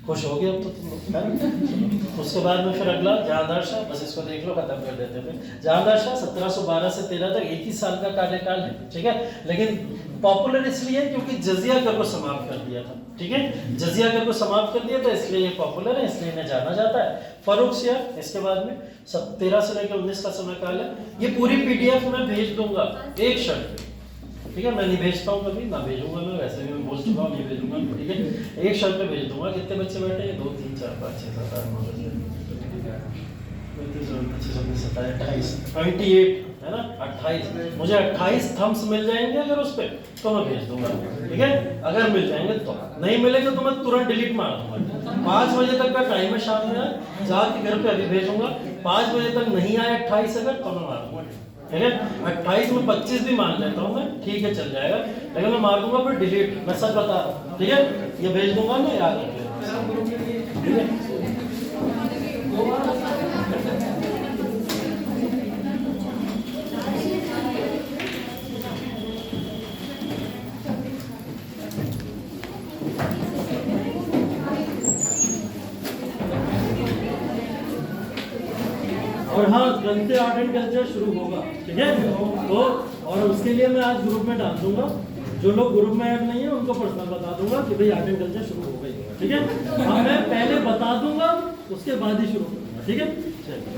खुश हो गए अब तो तुम लोग। उसके बाद में फिर अगला जहांदार शाह, बस इसको देख लो, खत्म कर देते हैं। जहांदार शाह 1712 से 13 तक 21 साल का कार्यकाल है, ठीक है, लेकिन पॉपुलर इसलिए क्योंकि जजिया कर को समाप्त कर दिया था, ठीक है, जजिया कर को समाप्त कर दिया था, इसलिए ये पॉपुलर है, इसलिए इन्हें जाना जाता है। फर्रुख सियाह इसके बाद में 13 से लेकर 19 का समय काल है। ये पूरी पीडीएफ मैं भेज दूंगा एक शर्त, ठीक है, मैं नहीं भेजता हूँ कभी, ना भेजूंगा मैं, वैसे भी मैं बोल चुका हूँ नहीं भेजूंगा, ठीक है। एक शर्त पे भेज दूंगा। कितने बच्चे बैठे हैं? 2 3 4 5 6 7 8 9 10 28 है ना, 28। मुझे 28 थम्स मिल जाएंगे अगर उस पे, तो मैं भेज दूंगा, ठीक है। अगर मिल जाएंगे तो, नहीं मिलेंगे तो मैं तुरंत डिलीट मार दूंगा। 5 बजे तक का टाइम है शाम में, जाके घर पे अभी भेजूंगा। 5 बजे तक नहीं आया 28 अगर, तो मैं मार दूंगा, ठीक है। 28 में 25 भी मान लेता हूँ मैं, ठीक है, चल जाएगा, लेकिन मैं मार दूंगा फिर डिलीट, मैं सच बता रहा हूँ, ठीक है। ये भेज दूंगा मैं, याद रख, ठीक है। और हाँ, कल से आर्ट एंड कल्चर शुरू होगा, ठीक है। तो और उसके लिए मैं आज ग्रुप में डाल दूंगा, जो लोग ग्रुप में ऐड नहीं है उनको पर्सनल बता दूंगा कि भाई आर्ट एंड कल्चर शुरू हो गई, ठीक है। हाँ, मैं पहले बता दूंगा, उसके बाद ही शुरू करूंगा, ठीक है। चलिए।